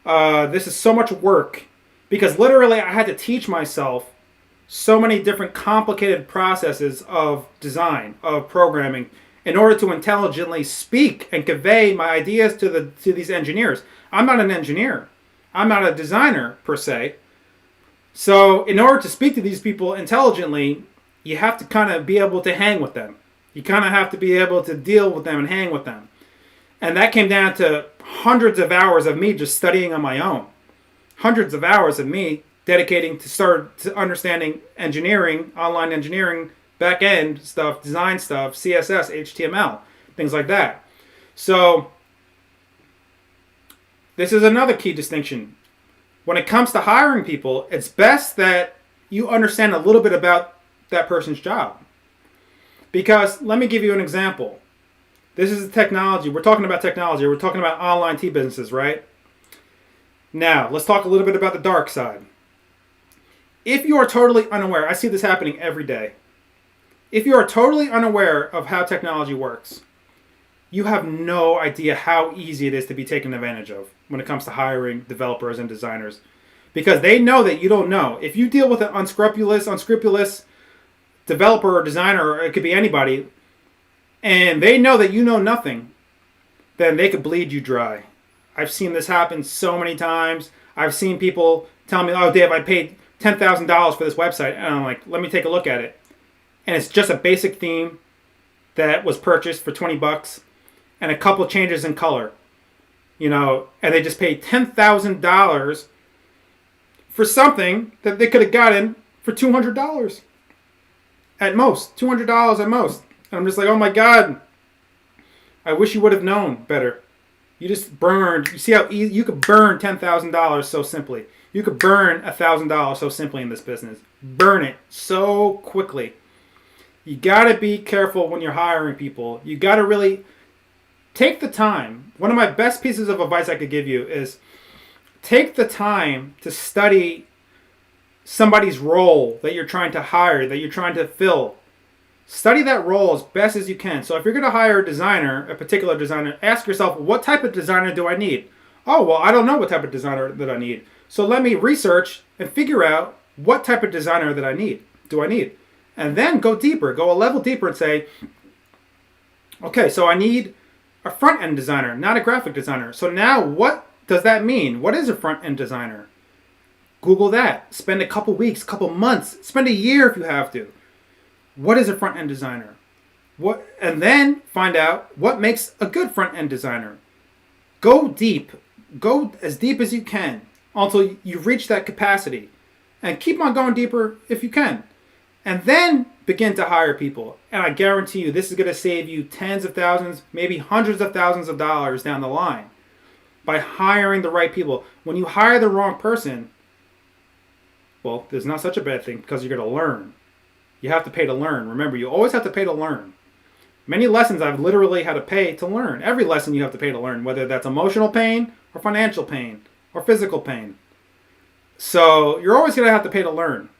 This is so much work. Because literally I had to teach myself so many different complicated processes of design, of programming, in order to intelligently speak and convey my ideas to these engineers. I'm not an engineer. I'm not a designer per se. So in order to speak to these people intelligently, you have to kind of be able to hang with them. You kind of have to be able to deal with them and hang with them. And that came down to hundreds of hours of me just studying on my own. Hundreds of hours of me dedicating to understanding engineering, online engineering, back-end stuff, design stuff, CSS, HTML, things like that. So this is another key distinction. When it comes to hiring people, it's best that you understand a little bit about that person's job. Because let me give you an example. This is technology. We're talking about technology. We're talking about online tea businesses, right? Now, let's talk a little bit about the dark side. If you are totally unaware, I see this happening every day. If you are totally unaware of how technology works, you have no idea how easy it is to be taken advantage of when it comes to hiring developers and designers. Because they know that you don't know. If you deal with an unscrupulous developer or designer, or it could be anybody, and they know that you know nothing, then they could bleed you dry. I've seen this happen so many times. I've seen people tell me, oh, Dave, I paid $10,000 for this website. And I'm like, let me take a look at it. And it's just a basic theme that was purchased for $20 and a couple changes in color. And they just paid $10,000 for something that they could have gotten for $200 at most. $200 at most. And I'm just like, oh my God. I wish you would have known better. You just burned. You see how easy you could burn $10,000 so simply. You could burn $1,000 so simply in this business. Burn it so quickly. You got to be careful when you're hiring people. You got to really take the time. One of my best pieces of advice I could give you is take the time to study somebody's role that you're trying to hire, that you're trying to fill. Study that role as best as you can. So if you're going to hire a designer, a particular designer, ask yourself, what type of designer do I need? Oh, well, I don't know what type of designer that I need. So let me research and figure out what type of designer that I need. And then go deeper, go a level deeper and say, okay, so I need a front-end designer, not a graphic designer. So now what does that mean? What is a front-end designer? Google that. Spend a couple weeks, couple months, spend a year if you have to. What is a front-end designer? And then find out what makes a good front-end designer. Go deep. Go as deep as you can. until you've reached that capacity. And keep on going deeper if you can. And then begin to hire people. And I guarantee you, this is going to save you tens of thousands, maybe hundreds of thousands of dollars down the line by hiring the right people. When you hire the wrong person, well, there's not such a bad thing because you're going to learn. You have to pay to learn. Remember, you always have to pay to learn. Many lessons I've literally had to pay to learn. Every lesson you have to pay to learn, whether that's emotional pain or financial pain or physical pain. So you're always going to have to pay to learn.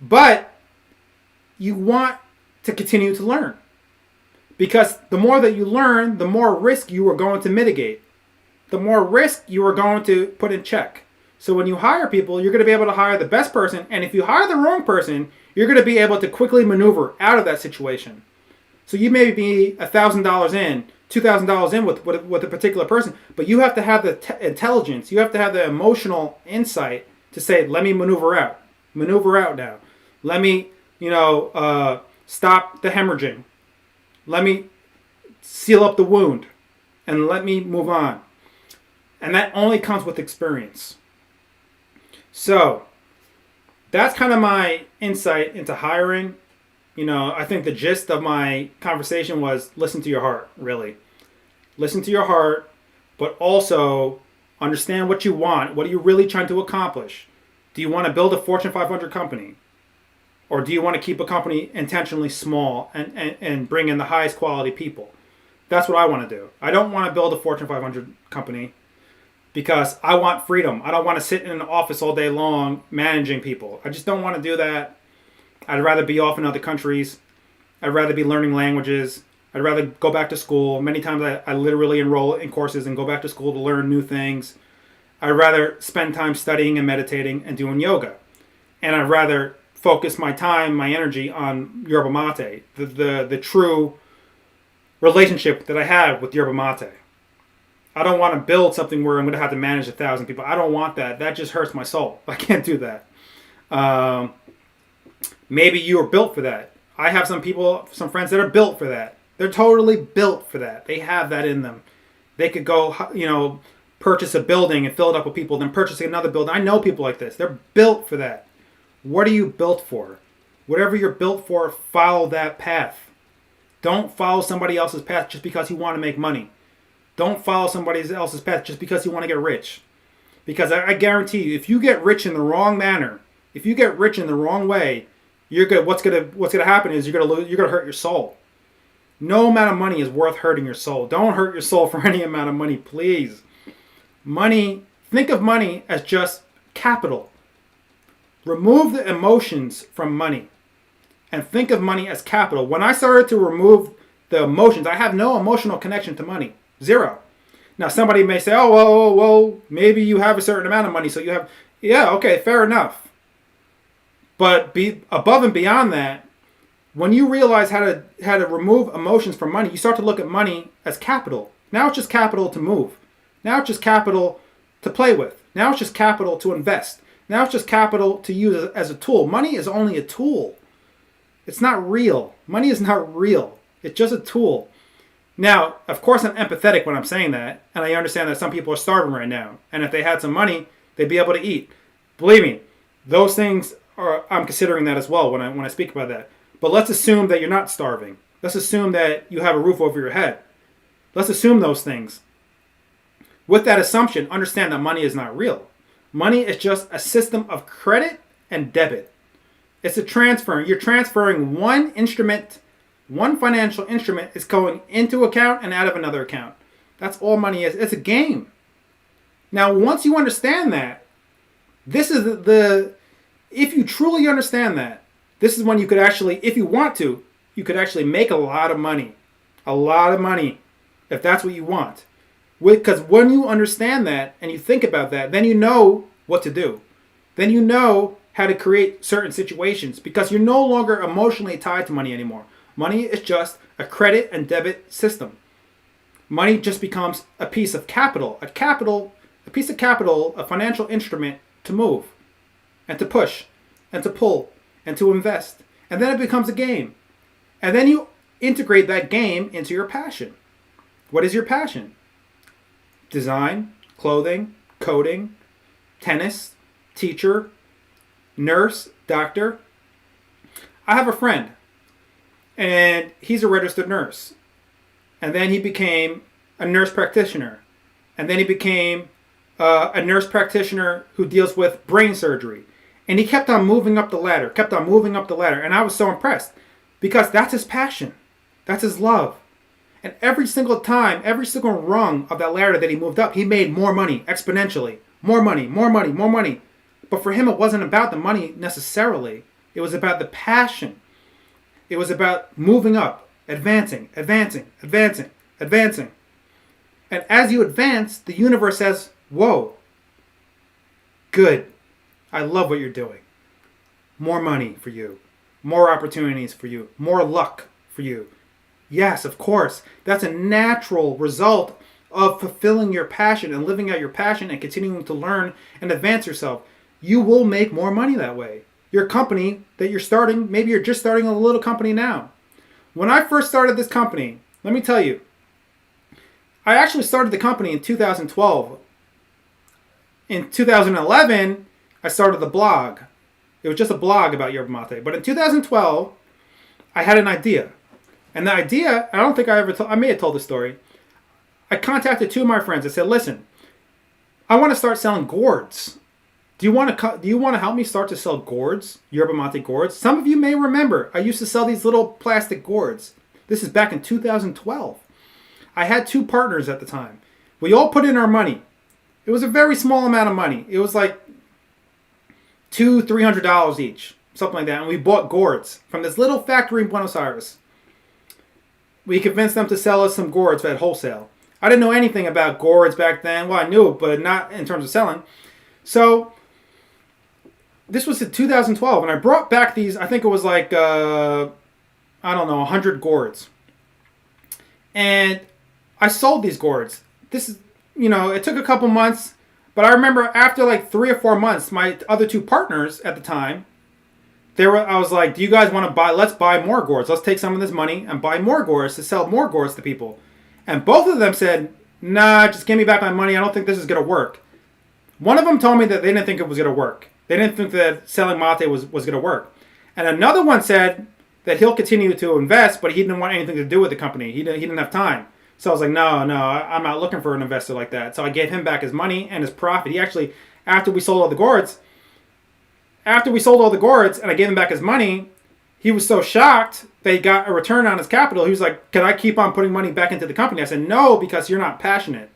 But you want to continue to learn. Because the more that you learn, the more risk you are going to mitigate. The more risk you are going to put in check. So when you hire people, you're going to be able to hire the best person. And if you hire the wrong person, you're going to be able to quickly maneuver out of that situation. So you may be $1,000 in, $2,000 in with a particular person, but you have to have the intelligence, you have to have the emotional insight to say, let me maneuver out now. Let me, stop the hemorrhaging. Let me seal up the wound and let me move on. And that only comes with experience. So that's kind of my insight into hiring. I think the gist of my conversation was listen to your heart, really. Listen to your heart, but also understand what you want. What are you really trying to accomplish? Do you want to build a Fortune 500 company? Or do you want to keep a company intentionally small and bring in the highest quality people? That's what I want to do. I don't want to build a Fortune 500 company because I want freedom. I don't want to sit in an office all day long managing people. I just don't want to do that. I'd rather be off in other countries. I'd rather be learning languages. I'd rather go back to school. Many times I literally enroll in courses and go back to school to learn new things. I'd rather spend time studying and meditating and doing yoga. And I'd rather focus my time, my energy on yerba mate, the true relationship that I have with yerba mate. I don't want to build something where I'm going to have to manage 1,000 people. I don't want that. That just hurts my soul. I can't do that. Maybe you are built for that. I have some friends that are built for that. They're totally built for that. They have that in them. They could go, purchase a building and fill it up with people, then purchase another building. I know people like this. They're built for that. What are you built for? Whatever you're built for, follow that path. Don't follow somebody else's path just because you want to make money. Don't follow somebody else's path just because you want to get rich. Because I guarantee you, if you get rich in the wrong manner, if you get rich in the wrong way, what's gonna happen is you're gonna hurt your soul. No amount of money is worth hurting your soul. Don't hurt your soul for any amount of money, please. Money, think of money as just capital. Remove the emotions from money and think of money as capital. When I started to remove the emotions, I have no emotional connection to money. Zero. Now somebody may say, oh, well, maybe you have a certain amount of money, so you have, yeah, okay, fair enough. But above and beyond that, when you realize how to remove emotions from money, you start to look at money as capital. Now it's just capital to move. Now it's just capital to play with. Now it's just capital to invest. Now it's just capital to use as a tool. Money is only a tool. It's not real. Money is not real. It's just a tool. Now, of course, I'm empathetic when I'm saying that, and I understand that some people are starving right now. And if they had some money, they'd be able to eat. Believe me, those things I'm considering that as well when I speak about that. But let's assume that you're not starving. Let's assume that you have a roof over your head. Let's assume those things. With that assumption, understand that money is not real. Money is just a system of credit and debit. It's a transfer. You're transferring one instrument, one financial instrument is going into account and out of another account. That's all money is. It's a game. Now, once you understand that, this is if you truly understand that, this is when you could actually, if you want to, you could actually make a lot of money. A lot of money, if that's what you want. Because when you understand that and you think about that, then you know what to do. Then you know how to create certain situations because you're no longer emotionally tied to money anymore. Money is just a credit and debit system. Money just becomes a piece of capital, a piece of capital, a financial instrument to move and to push and to pull and to invest. And then it becomes a game. And then you integrate that game into your passion. What is your passion? Design, clothing, coding, tennis, teacher, nurse, doctor. I have a friend, and he's a registered nurse. And then he became a nurse practitioner. And then he became a nurse practitioner who deals with brain surgery. And he kept on moving up the ladder, kept on moving up the ladder. And I was so impressed because that's his passion. That's his love. And every single time, every single rung of that ladder that he moved up, he made more money exponentially. More money, more money, more money. But for him, it wasn't about the money necessarily. It was about the passion. It was about moving up, advancing, advancing, advancing, advancing. And as you advance, the universe says, whoa, good. I love what you're doing. More money for you. More opportunities for you. More luck for you. Yes, of course. That's a natural result of fulfilling your passion and living out your passion and continuing to learn and advance yourself. You will make more money that way. Your company that you're starting, maybe you're just starting a little company now. When I first started this company, let me tell you, I actually started the company in 2012. In 2011, I started the blog. It was just a blog about yerba mate. But in 2012, I had an idea. And the idea, I don't think I may have told the story. I contacted two of my friends. I said, listen, I want to start selling gourds. Do you want to help me start to sell gourds, yerba mate gourds? Some of you may remember I used to sell these little plastic gourds. This is back in 2012. I had two partners at the time. We all put in our money. It was a very small amount of money. It was like $200-$300 each, something like that. And we bought gourds from this little factory in Buenos Aires. We convinced them to sell us some gourds at wholesale. I didn't know anything about gourds back then. Well, I knew, but not in terms of selling. So this was in 2012, and I brought back these, I think it was like, 100 gourds. And I sold these gourds. This is, it took a couple months, but I remember after like 3 or 4 months, my other two partners at the time, I was like, do you guys want to let's buy more gourds. Let's take some of this money and buy more gourds to sell more gourds to people. And both of them said, nah, just give me back my money. I don't think this is going to work. One of them told me that they didn't think it was going to work. They didn't think that selling mate was going to work. And another one said that he'll continue to invest, but he didn't want anything to do with the company. He didn't have time. So I was like, no, I'm not looking for an investor like that. So I gave him back his money and his profit. He actually, after we sold all the gourds, and I gave him back his money, he was so shocked that he got a return on his capital. He was like, can I keep on putting money back into the company? I said, no, because you're not passionate.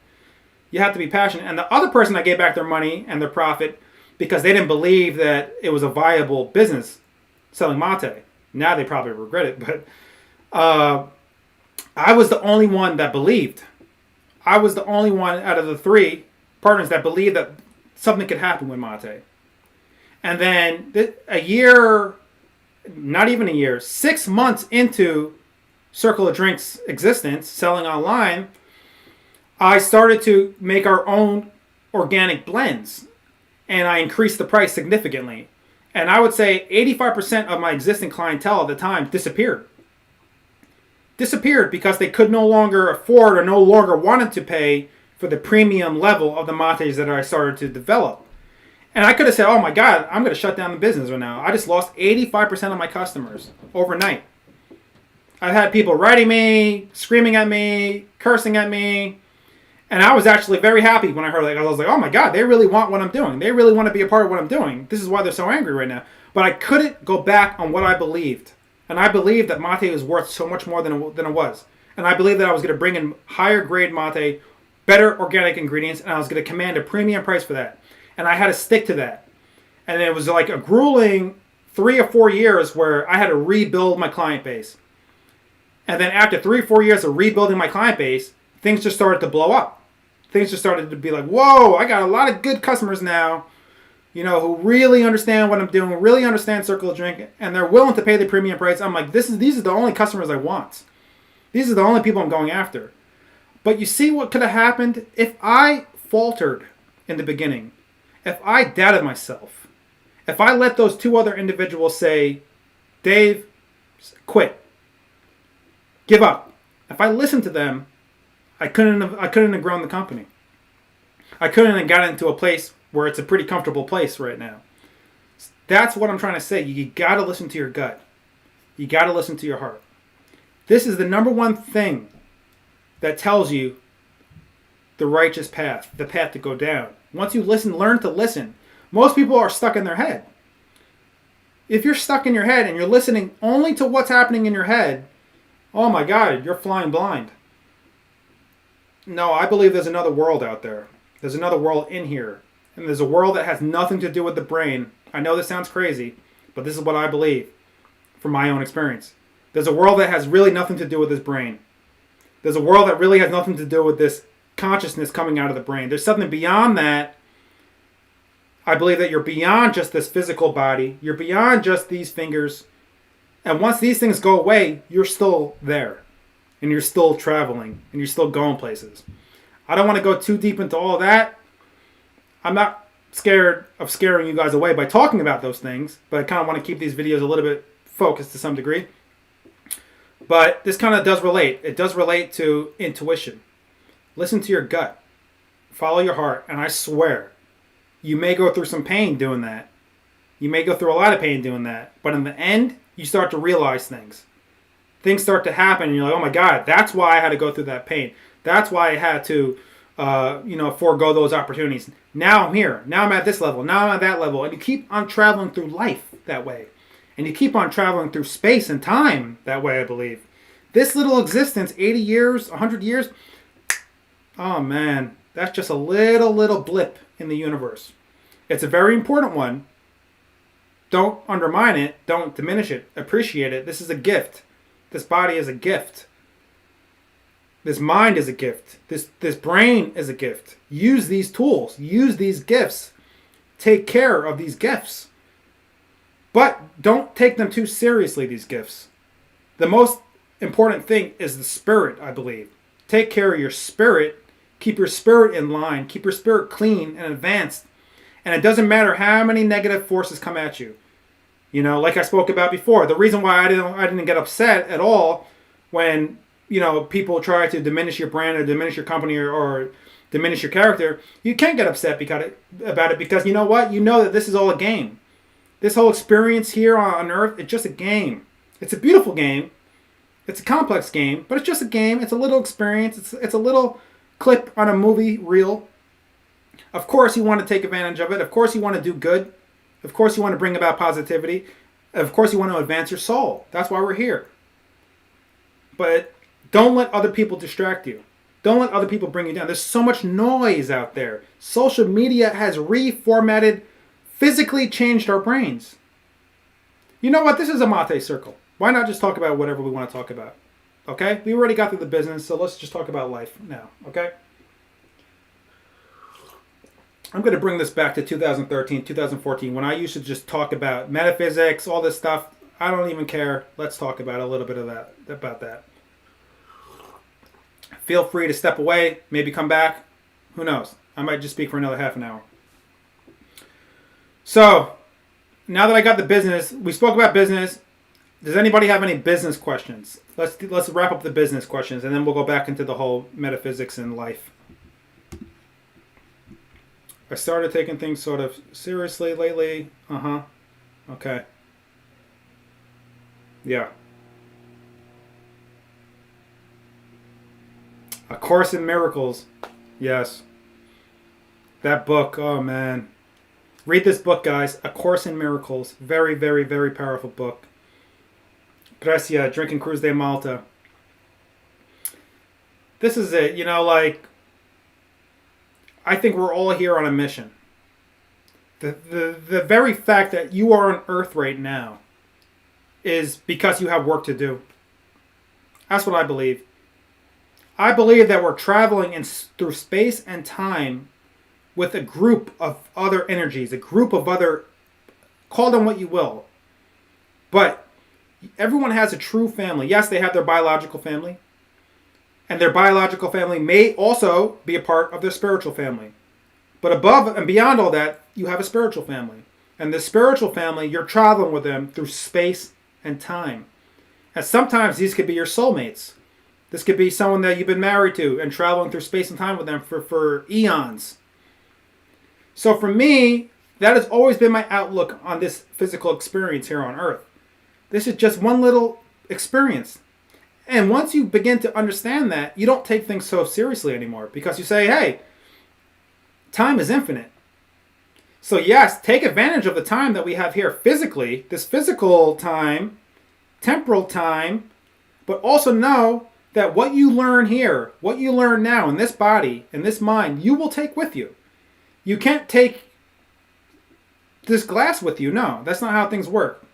You have to be passionate. And the other person, I gave back their money and their profit because they didn't believe that it was a viable business selling mate. Now they probably regret it, but I was the only one that believed. I was the only one out of the three partners that believed that something could happen with mate. And then a year, not even a year, 6 months into Circle of Drinks' existence, selling online, I started to make our own organic blends. And I increased the price significantly. And I would say 85% of my existing clientele at the time disappeared. Disappeared because they could no longer afford or no longer wanted to pay for the premium level of the mates that I started to develop. And I could have said, oh my God, I'm going to shut down the business right now. I just lost 85% of my customers overnight. I've had people writing me, screaming at me, cursing at me. And I was actually very happy when I heard that. I was like, oh my God, they really want what I'm doing. They really want to be a part of what I'm doing. This is why they're so angry right now. But I couldn't go back on what I believed. And I believed that mate was worth so much more than it was. And I believed that I was going to bring in higher grade mate, better organic ingredients, and I was going to command a premium price for that. And I had to stick to that. And it was like a grueling 3 or 4 years where I had to rebuild my client base. And then after 3 or 4 years of rebuilding my client base, things just started to blow up. Things just started to be like, whoa, I got a lot of good customers now, who really understand what I'm doing, who really understand Circle of Drink, and they're willing to pay the premium price. I'm like, these are the only customers I want. These are the only people I'm going after. But you see what could have happened if I faltered in the beginning, if I doubted myself, if I let those two other individuals say, Dave, quit, give up. If I listened to them, I couldn't have grown the company. I couldn't have gotten into a place where it's a pretty comfortable place right now. That's what I'm trying to say. You got to listen to your gut. You got to listen to your heart. This is the number one thing that tells you the righteous path, the path to go down. Once you listen, learn to listen. Most people are stuck in their head. If you're stuck in your head and you're listening only to what's happening in your head, oh my God, you're flying blind. No, I believe there's another world out there. There's another world in here. And there's a world that has nothing to do with the brain. I know this sounds crazy, but this is what I believe from my own experience. There's a world that has really nothing to do with this brain. There's a world that really has nothing to do with this consciousness coming out of the brain. There's something beyond that. I believe that you're beyond just this physical body. You're beyond just these fingers. And once these things go away, you're still there. And you're still traveling. And you're still going places. I don't want to go too deep into all that. I'm not scared of scaring you guys away by talking about those things. But I kind of want to keep these videos a little bit focused to some degree. But this kind of does relate. It does relate to intuition. Listen to your gut. Follow your heart. And I swear, you may go through some pain doing that. You may go through a lot of pain doing that. But in the end, you start to realize things. Things start to happen and you're like, oh my God, that's why I had to go through that pain. That's why I had to, forego those opportunities. Now I'm here. Now I'm at this level. Now I'm at that level. And you keep on traveling through life that way. And you keep on traveling through space and time that way, I believe. This little existence, 80 years, 100 years, oh man, that's just a little blip in the universe. It's a very important one. Don't undermine it. Don't diminish it. Appreciate it. This is a gift. This body is a gift. This mind is a gift. This brain is a gift. Use these tools. Use these gifts. Take care of these gifts. But don't take them too seriously, these gifts. The most important thing is the spirit, I believe. Take care of your spirit. Keep your spirit in line. Keep your spirit clean and advanced. And it doesn't matter how many negative forces come at you. You know, like I spoke about before, the reason why I didn't get upset at all when, people try to diminish your brand or diminish your company or diminish your character, you can't get upset about it because you know what? You know that this is all a game. This whole experience here on Earth, it's just a game. It's a beautiful game. It's a complex game, but it's just a game. It's a little experience. It's a little clip on a movie reel. Of course you want to take advantage of it. Of course you want to do good. Of course you want to bring about positivity. Of course you want to advance your soul. That's why we're here. But don't let other people distract you. Don't let other people bring you down. There's so much noise out there. Social media has reformatted, physically changed our brains. You know what? This is a Mate circle. Why not just talk about whatever we want to talk about? Okay? We already got through the business, so let's just talk about life now. Okay? I'm going to bring this back to 2013, 2014, when I used to just talk about metaphysics, all this stuff. I don't even care. Let's talk about a little bit of that. Feel free to step away, maybe come back. Who knows? I might just speak for another half an hour. So, now that I got the business, we spoke about business. Does anybody have any business questions? Let's wrap up the business questions, and then we'll go back into the whole metaphysics and life. I started taking things sort of seriously lately. Okay. Yeah. A Course in Miracles. Yes. That book, oh man. Read this book, guys. A Course in Miracles. Very, very, very powerful book. Gracia, Drinking Cruz de Malta. This is it. I think we're all here on a mission. The very fact that you are on Earth right now is because you have work to do. That's what I believe. I believe that we're traveling through space and time with a group of other energies, a group of other, call them what you will. But everyone has a true family. Yes, they have their biological family. And their biological family may also be a part of their spiritual family. But above and beyond all that, you have a spiritual family. And the spiritual family, you're traveling with them through space and time. And sometimes these could be your soulmates. This could be someone that you've been married to and traveling through space and time with them for eons. So for me, that has always been my outlook on this physical experience here on Earth. This is just one little experience. And once you begin to understand that, you don't take things so seriously anymore because you say, hey, time is infinite. So yes, take advantage of the time that we have here physically, this physical time, temporal time, but also know that what you learn here, what you learn now in this body, in this mind, you will take with you. You can't take this glass with you. No, that's not how things work.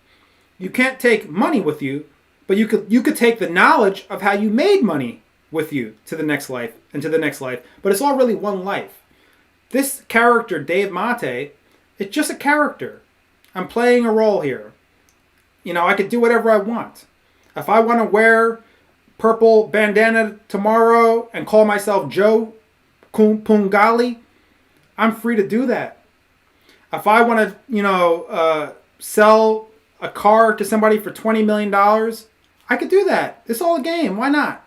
You can't take money with you, but you could take the knowledge of how you made money with you to the next life and to the next life. But it's all really one life. This character, Dave Mate, it's just a character. I'm playing a role here. You know, I could do whatever I want. If I want to wear purple bandana tomorrow and call myself Joe Pungali, I'm free to do that. If I want to, sell a car to somebody for $20 million, I could do that. It's all a game. Why not?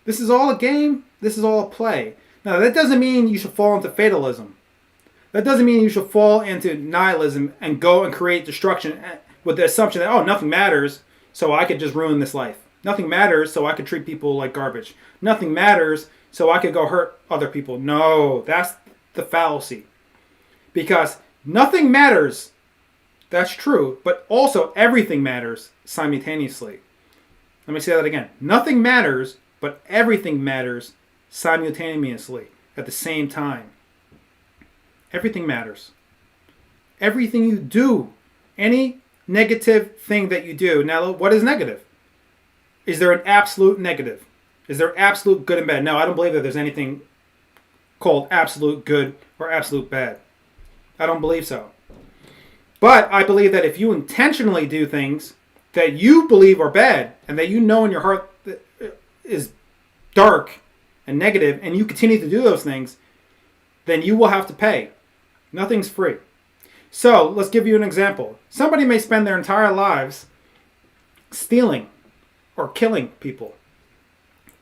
This is all a game. This is all a play. Now, that doesn't mean you should fall into fatalism. That doesn't mean you should fall into nihilism and go and create destruction with the assumption that, oh, nothing matters, so I could just ruin this life. Nothing matters, so I could treat people like garbage. Nothing matters, so I could go hurt other people. No, that's the fallacy. Because nothing matters, that's true, but also everything matters simultaneously. Let me say that again. Nothing matters, but everything matters simultaneously at the same time. Everything matters. Everything you do, any negative thing that you do. Now, what is negative? Is there an absolute negative? Is there absolute good and bad? No, I don't believe that there's anything called absolute good or absolute bad. I don't believe so. But I believe that if you intentionally do things that you believe are bad and that you know in your heart is dark and negative and you continue to do those things, then you will have to pay. Nothing's free. So let's give you an example. Somebody may spend their entire lives stealing or killing people.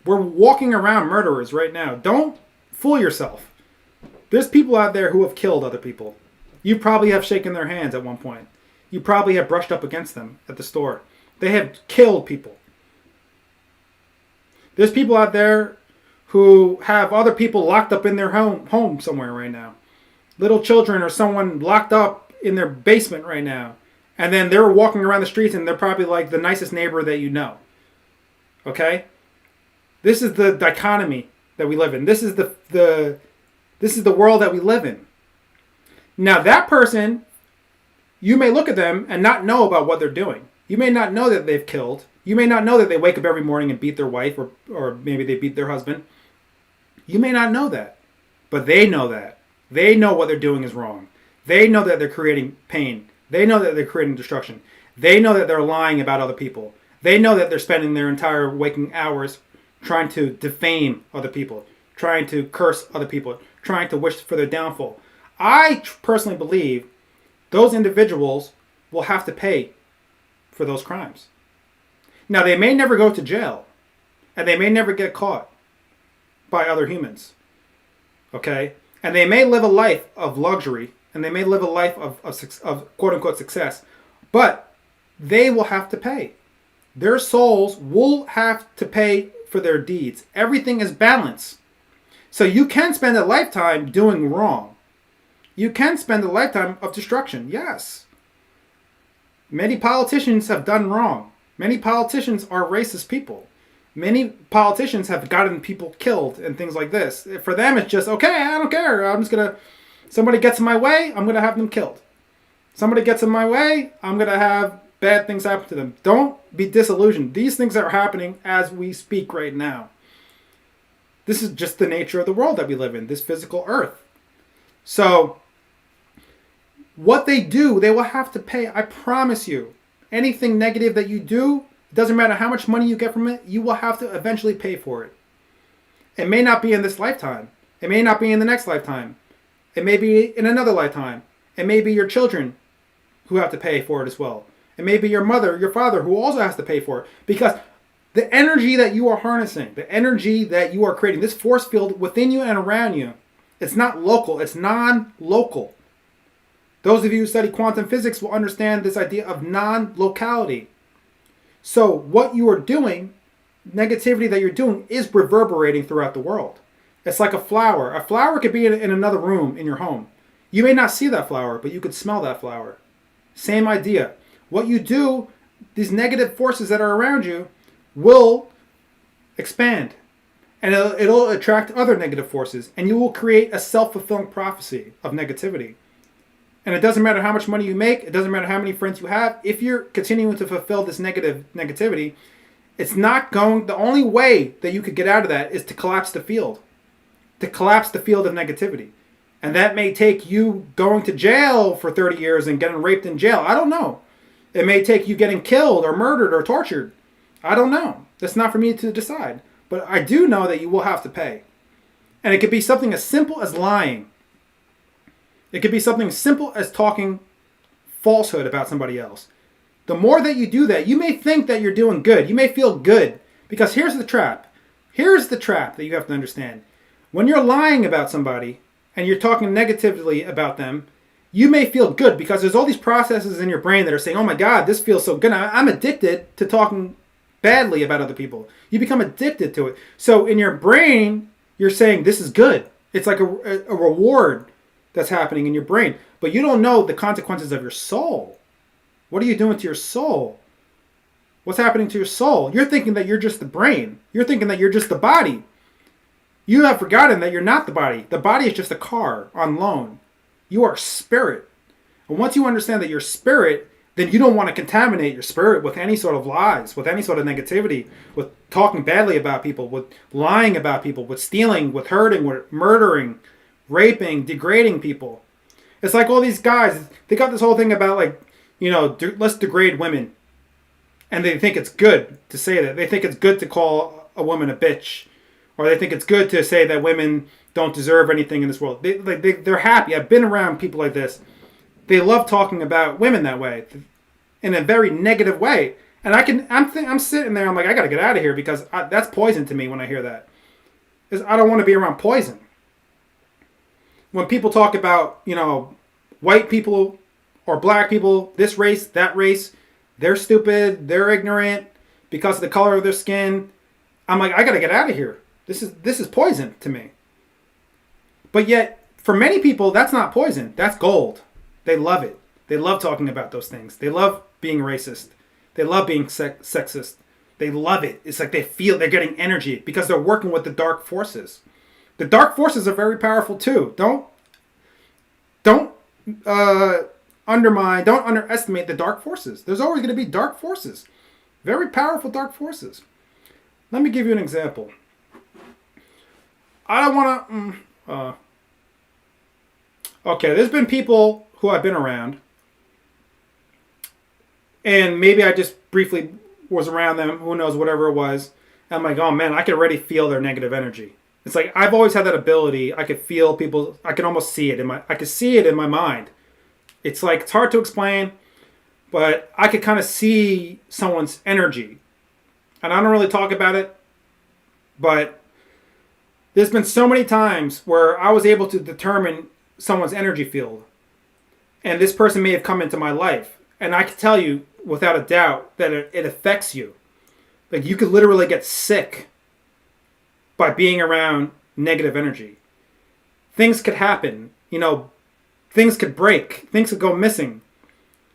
We're walking around murderers right now. Don't fool yourself. There's people out there who have killed other people. You probably have shaken their hands at one point. You probably have brushed up against them at the store. They have killed people. There's people out there who have other people locked up in their home somewhere right now. Little children or someone locked up in their basement right now. And then they're walking around the streets and they're probably like the nicest neighbor that you know. Okay? This is the dichotomy that we live in. This is the world that we live in. Now that person, you may look at them and not know about what they're doing. You may not know that they've killed. You may not know that they wake up every morning and beat their wife or maybe they beat their husband. You may not know that. But they know that. They know what they're doing is wrong. They know that they're creating pain. They know that they're creating destruction. They know that they're lying about other people. They know that they're spending their entire waking hours trying to defame other people, trying to curse other people, trying to wish for their downfall. I personally believe those individuals will have to pay for those crimes. Now, they may never go to jail, and they may never get caught by other humans, okay? And they may live a life of luxury, and they may live a life of quote-unquote success, but they will have to pay. Their souls will have to pay for their deeds. Everything is balance. So you can spend a lifetime doing wrong. You can spend a lifetime of destruction, yes. Many politicians have done wrong. Many politicians are racist people. Many politicians have gotten people killed and things like this. For them, it's just, okay, I don't care. Somebody gets in my way, I'm going to have them killed. Somebody gets in my way, I'm going to have bad things happen to them. Don't be disillusioned. These things are happening as we speak right now. This is just the nature of the world that we live in, this physical earth. So, what they do, they will have to pay. I promise you. Anything negative that you do, it doesn't matter how much money you get from it, you will have to eventually pay for it. It may not be in this lifetime. It may not be in the next lifetime. It may be in another lifetime. It may be your children who have to pay for it as well. It may be your mother, your father, who also has to pay for it. Because the energy that you are harnessing, the energy that you are creating, this force field within you and around you, It's not local. It's non-local. Those of you who study quantum physics will understand this idea of non-locality. So what you are doing, negativity that you're doing, is reverberating throughout the world. It's like a flower. A flower could be in another room in your home. You may not see that flower, but you could smell that flower. Same idea. What you do, these negative forces that are around you will expand. And it'll attract other negative forces. And you will create a self-fulfilling prophecy of negativity. And it doesn't matter how much money you make. It doesn't matter how many friends you have. If you're continuing to fulfill this negativity, it's not going... The only way that you could get out of that is to collapse the field. To collapse the field of negativity. And that may take you going to jail for 30 years and getting raped in jail. I don't know. It may take you getting killed or murdered or tortured. I don't know. That's not for me to decide. But I do know that you will have to pay. And it could be something as simple as lying. It could be something as simple as talking falsehood about somebody else. The more that you do that, you may think that you're doing good. You may feel good. Because here's the trap. Here's the trap that you have to understand. When you're lying about somebody and you're talking negatively about them, you may feel good because there's all these processes in your brain that are saying, oh my God, this feels so good. I'm addicted to talking badly about other people. You become addicted to it. So in your brain, you're saying this is good. It's like a reward that's happening in your brain. But you don't know the consequences of your soul. What are you doing to your soul? What's happening to your soul? You're thinking that you're just the brain. You're thinking that you're just the body. You have forgotten that you're not the body. The body is just a car on loan. You are spirit. And once you understand that you're spirit, then you don't want to contaminate your spirit with any sort of lies, with any sort of negativity, with talking badly about people, with lying about people, with stealing, with hurting, with murdering, raping, degrading people. It's like all these guys, they got this whole thing about like, let's degrade women. And they think it's good to say that. They think it's good to call a woman a bitch. Or they think it's good to say that women don't deserve anything in this world. They're happy. I've been around people like this. They love talking about women that way. In a very negative way. And I'm sitting there, I'm like, I got to get out of here because that's poison to me when I hear that. Because I don't want to be around poison. When people talk about, white people or black people, this race, that race, they're stupid, they're ignorant because of the color of their skin. I'm like, I got to get out of here. This is poison to me. But yet, for many people, that's not poison. That's gold. They love it. They love talking about those things. They love being racist. They love being sexist. They love it. It's like they're getting energy because they're working with the dark forces. The dark forces are very powerful too. Don't underestimate the dark forces. There's always going to be dark forces. Very powerful dark forces. Let me give you an example. I don't want to... okay, there's been people who I've been around. And maybe I just briefly was around them. Who knows, whatever it was. And I'm like, oh man, I can already feel their negative energy. It's like, I've always had that ability. I could feel people... I can almost see it I could see it in my mind. It's like, it's hard to explain. But I could kind of see someone's energy. And I don't really talk about it. But... there's been so many times where I was able to determine someone's energy field. And this person may have come into my life. And I can tell you, without a doubt, that it affects you. Like, you could literally get sick by being around negative energy. Things could happen. Things could break. Things could go missing.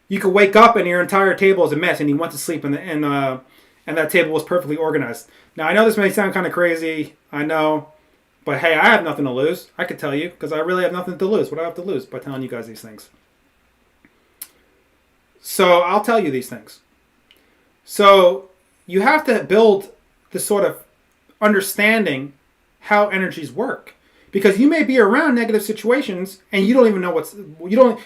You could wake up and your entire table is a mess and you went to sleep and that table was perfectly organized. Now, I know this may sound kind of crazy. I know. But hey, I have nothing to lose. I could tell you, because I really have nothing to lose. What do I have to lose by telling you guys these things? So I'll tell you these things. So you have to build this sort of understanding how energies work. Because you may be around negative situations and you don't even know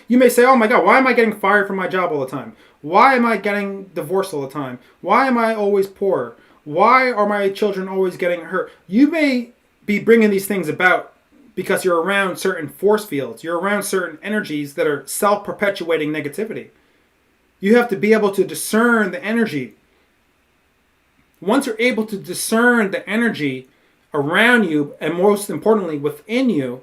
you may say, oh my God, why am I getting fired from my job all the time? Why am I getting divorced all the time? Why am I always poor? Why are my children always getting hurt? You may be bringing these things about because you're around certain force fields. You're around certain energies that are self-perpetuating negativity. You have to be able to discern the energy. Once you're able to discern the energy around you, and most importantly within you,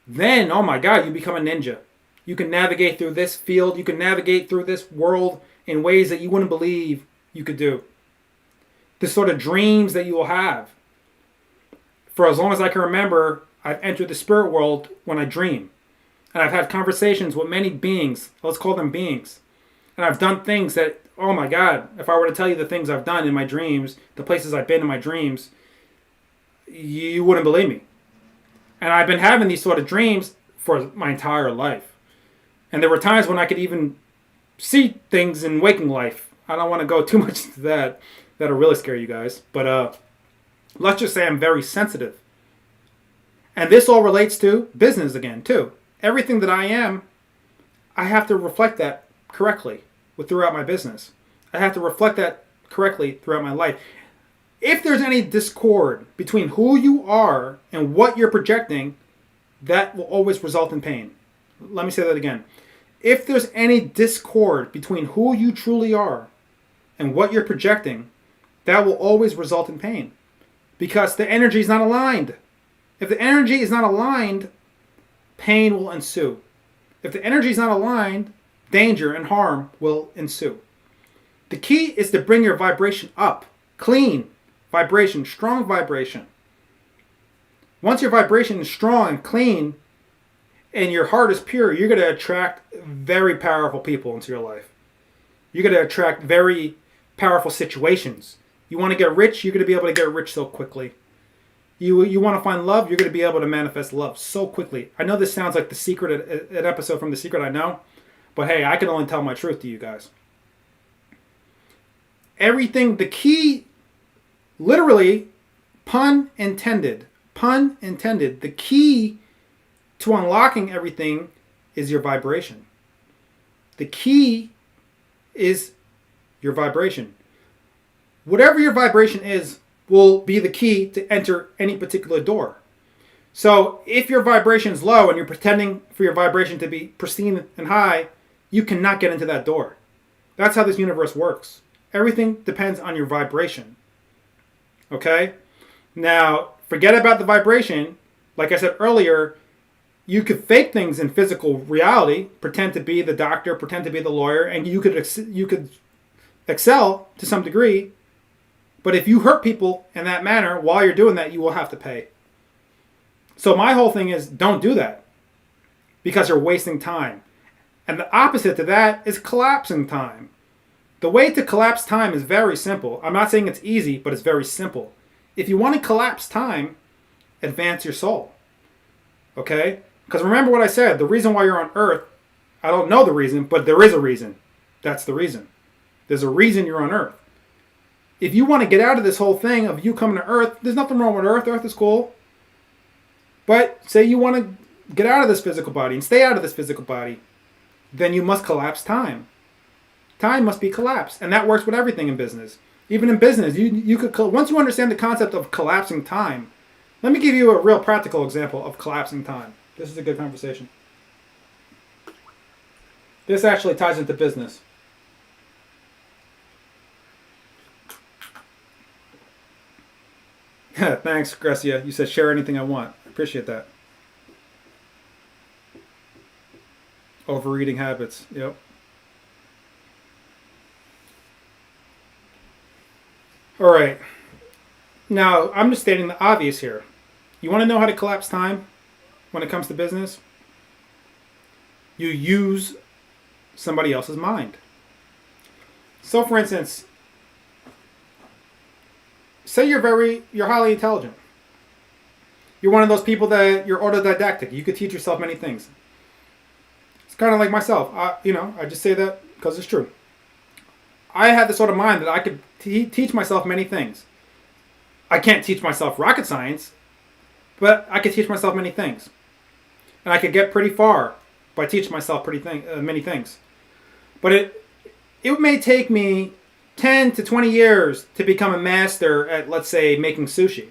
then, oh my God, you become a ninja. You can navigate through this field. You can navigate through this world in ways that you wouldn't believe you could do. The sort of dreams that you will have. For as long as I can remember, I've entered the spirit world when I dream. And I've had conversations with many beings. Let's call them beings. And I've done things that, oh my God, if I were to tell you the things I've done in my dreams, the places I've been in my dreams, you wouldn't believe me. And I've been having these sort of dreams for my entire life. And there were times when I could even see things in waking life. I don't want to go too much into that. That'll really scare you guys. But let's just say I'm very sensitive. And this all relates to business again, too. Everything that I am, I have to reflect that correctly throughout my business. I have to reflect that correctly throughout my life. If there's any discord between who you are and what you're projecting, that will always result in pain. Let me say that again. If there's any discord between who you truly are and what you're projecting, that will always result in pain. Because the energy is not aligned. If the energy is not aligned, pain will ensue. If the energy is not aligned, danger and harm will ensue. The key is to bring your vibration up. Clean vibration, strong vibration. Once your vibration is strong and clean and your heart is pure, you're going to attract very powerful people into your life. You're going to attract very powerful situations. You want to get rich, you're going to be able to get rich so quickly. You want to find love, you're going to be able to manifest love so quickly. I know this sounds like The Secret, an episode from The Secret, I know. But hey, I can only tell my truth to you guys. Everything, the key, literally, pun intended, the key to unlocking everything is your vibration. The key is your vibration. Whatever your vibration is will be the key to enter any particular door. So if your vibration is low and you're pretending for your vibration to be pristine and high, you cannot get into that door. That's how this universe works. Everything depends on your vibration. Okay? Now, forget about the vibration. Like I said earlier, you could fake things in physical reality, pretend to be the doctor, pretend to be the lawyer, and you could excel to some degree. But if you hurt people in that manner, while you're doing that, you will have to pay. So my whole thing is, don't do that. Because you're wasting time. And the opposite to that is collapsing time. The way to collapse time is very simple. I'm not saying it's easy, but it's very simple. If you want to collapse time, advance your soul. Okay? Because remember what I said, the reason why you're on Earth, I don't know the reason, but there is a reason. That's the reason. There's a reason you're on Earth. If you want to get out of this whole thing of you coming to Earth, there's nothing wrong with Earth. Earth is cool. But say you want to get out of this physical body and stay out of this physical body, then you must collapse time. Time must be collapsed. And that works with everything in business. Even in business, you could once you understand the concept of collapsing time, let me give you a real practical example of collapsing time. This is a good conversation. This actually ties into business. Thanks, Grecia. You said share anything I want. I appreciate that. Overeating habits. Yep. All right. Now, I'm just stating the obvious here. You want to know how to collapse time when it comes to business? You use somebody else's mind. So, for instance, say you're highly intelligent. You're one of those people that you're autodidactic. You could teach yourself many things. It's kind of like myself. I just say that because it's true. I had the sort of mind that I could teach myself many things. I can't teach myself rocket science, but I could teach myself many things. And I could get pretty far by teaching myself many things. But it may take me 10 to 20 years to become a master at, let's say, making sushi.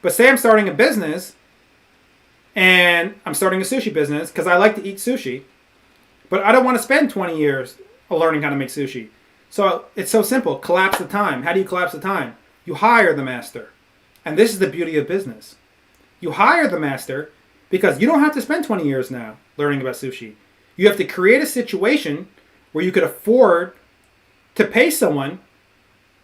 But say I'm starting a business, and I'm starting a sushi business because I like to eat sushi, but I don't want to spend 20 years learning how to make sushi. So it's so simple. Collapse the time. How do you collapse the time? You hire the master. And this is the beauty of business. You hire the master, Because you don't have to spend 20 years now learning about sushi. You have to create a situation where you could afford to pay someone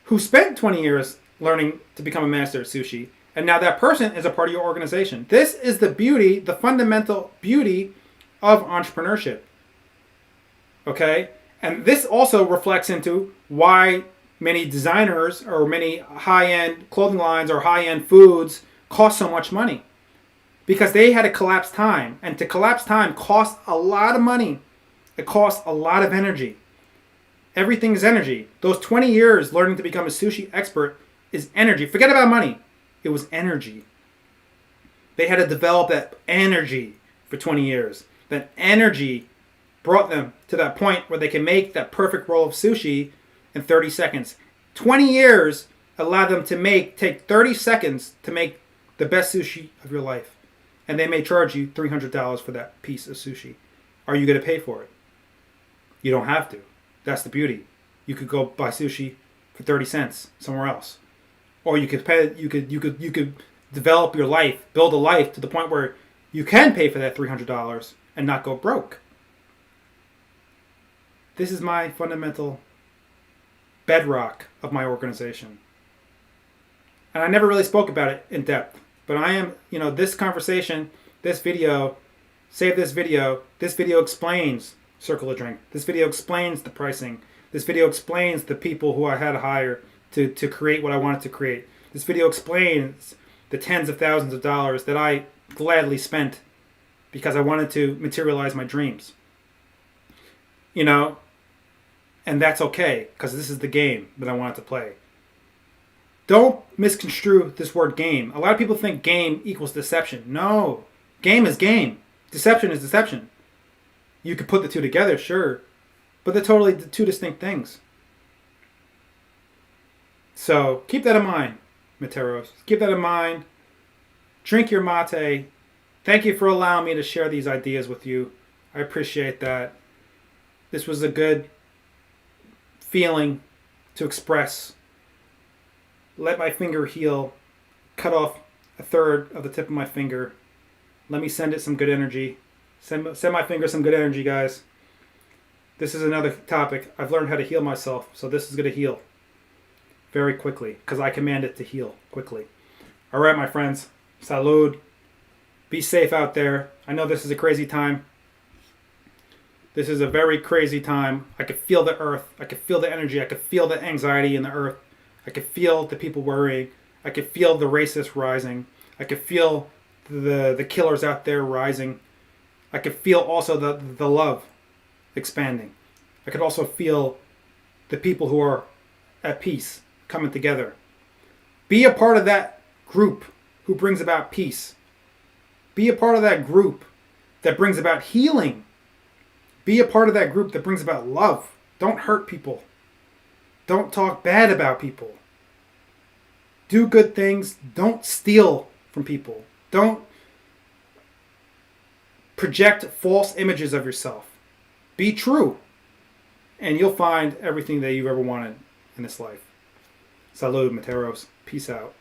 who spent 20 years learning to become a master at sushi. And now that person is a part of your organization. This is the beauty, the fundamental beauty of entrepreneurship. Okay? And this also reflects into why many designers or many high-end clothing lines or high-end foods cost so much money. Because they had to collapse time. And to collapse time costs a lot of money. It costs a lot of energy. Everything is energy. Those 20 years learning to become a sushi expert is energy. Forget about money. It was energy. They had to develop that energy for 20 years. That energy brought them to that point where they can make that perfect roll of sushi in 30 seconds. 20 years allowed them to take 30 seconds to make the best sushi of your life. And they may charge you $300 for that piece of sushi. Are you going to pay for it? You don't have to. That's the beauty. You could go buy sushi for 30 cents somewhere else. Or you could pay, you could develop your life, build a life to the point where you can pay for that $300 and not go broke. This is my fundamental bedrock of my organization. And I never really spoke about it in depth. But I am, this conversation, this video, save this video explains Circle a Drink. This video explains the pricing. This video explains the people who I had to hire to create what I wanted to create. This video explains the tens of thousands of dollars that I gladly spent because I wanted to materialize my dreams. And that's okay, because this is the game that I wanted to play. Don't misconstrue this word game. A lot of people think game equals deception. No. Game is game. Deception is deception. You could put the two together, sure. But they're totally two distinct things. So keep that in mind, Materos. Keep that in mind. Drink your mate. Thank you for allowing me to share these ideas with you. I appreciate that. This was a good feeling to express. Let my finger heal. Cut off a third of the tip of my finger. Let me send it some good energy. Send my finger some good energy, guys. This is another topic. I've learned how to heal myself, so this is going to heal very quickly because I command it to heal quickly. All right, my friends. Salud. Be safe out there. I know this is a crazy time. This is a very crazy time. I could feel the earth. I could feel the energy. I could feel the anxiety in the earth. I could feel the people worrying. I could feel the racists rising. I could feel the killers out there rising. I could feel also the love expanding. I could also feel the people who are at peace coming together. Be a part of that group who brings about peace. Be a part of that group that brings about healing. Be a part of that group that brings about love. Don't hurt people. Don't talk bad about people. Do good things. Don't steal from people. Don't project false images of yourself. Be true. And you'll find everything that you've ever wanted in this life. Salud, Materos. Peace out.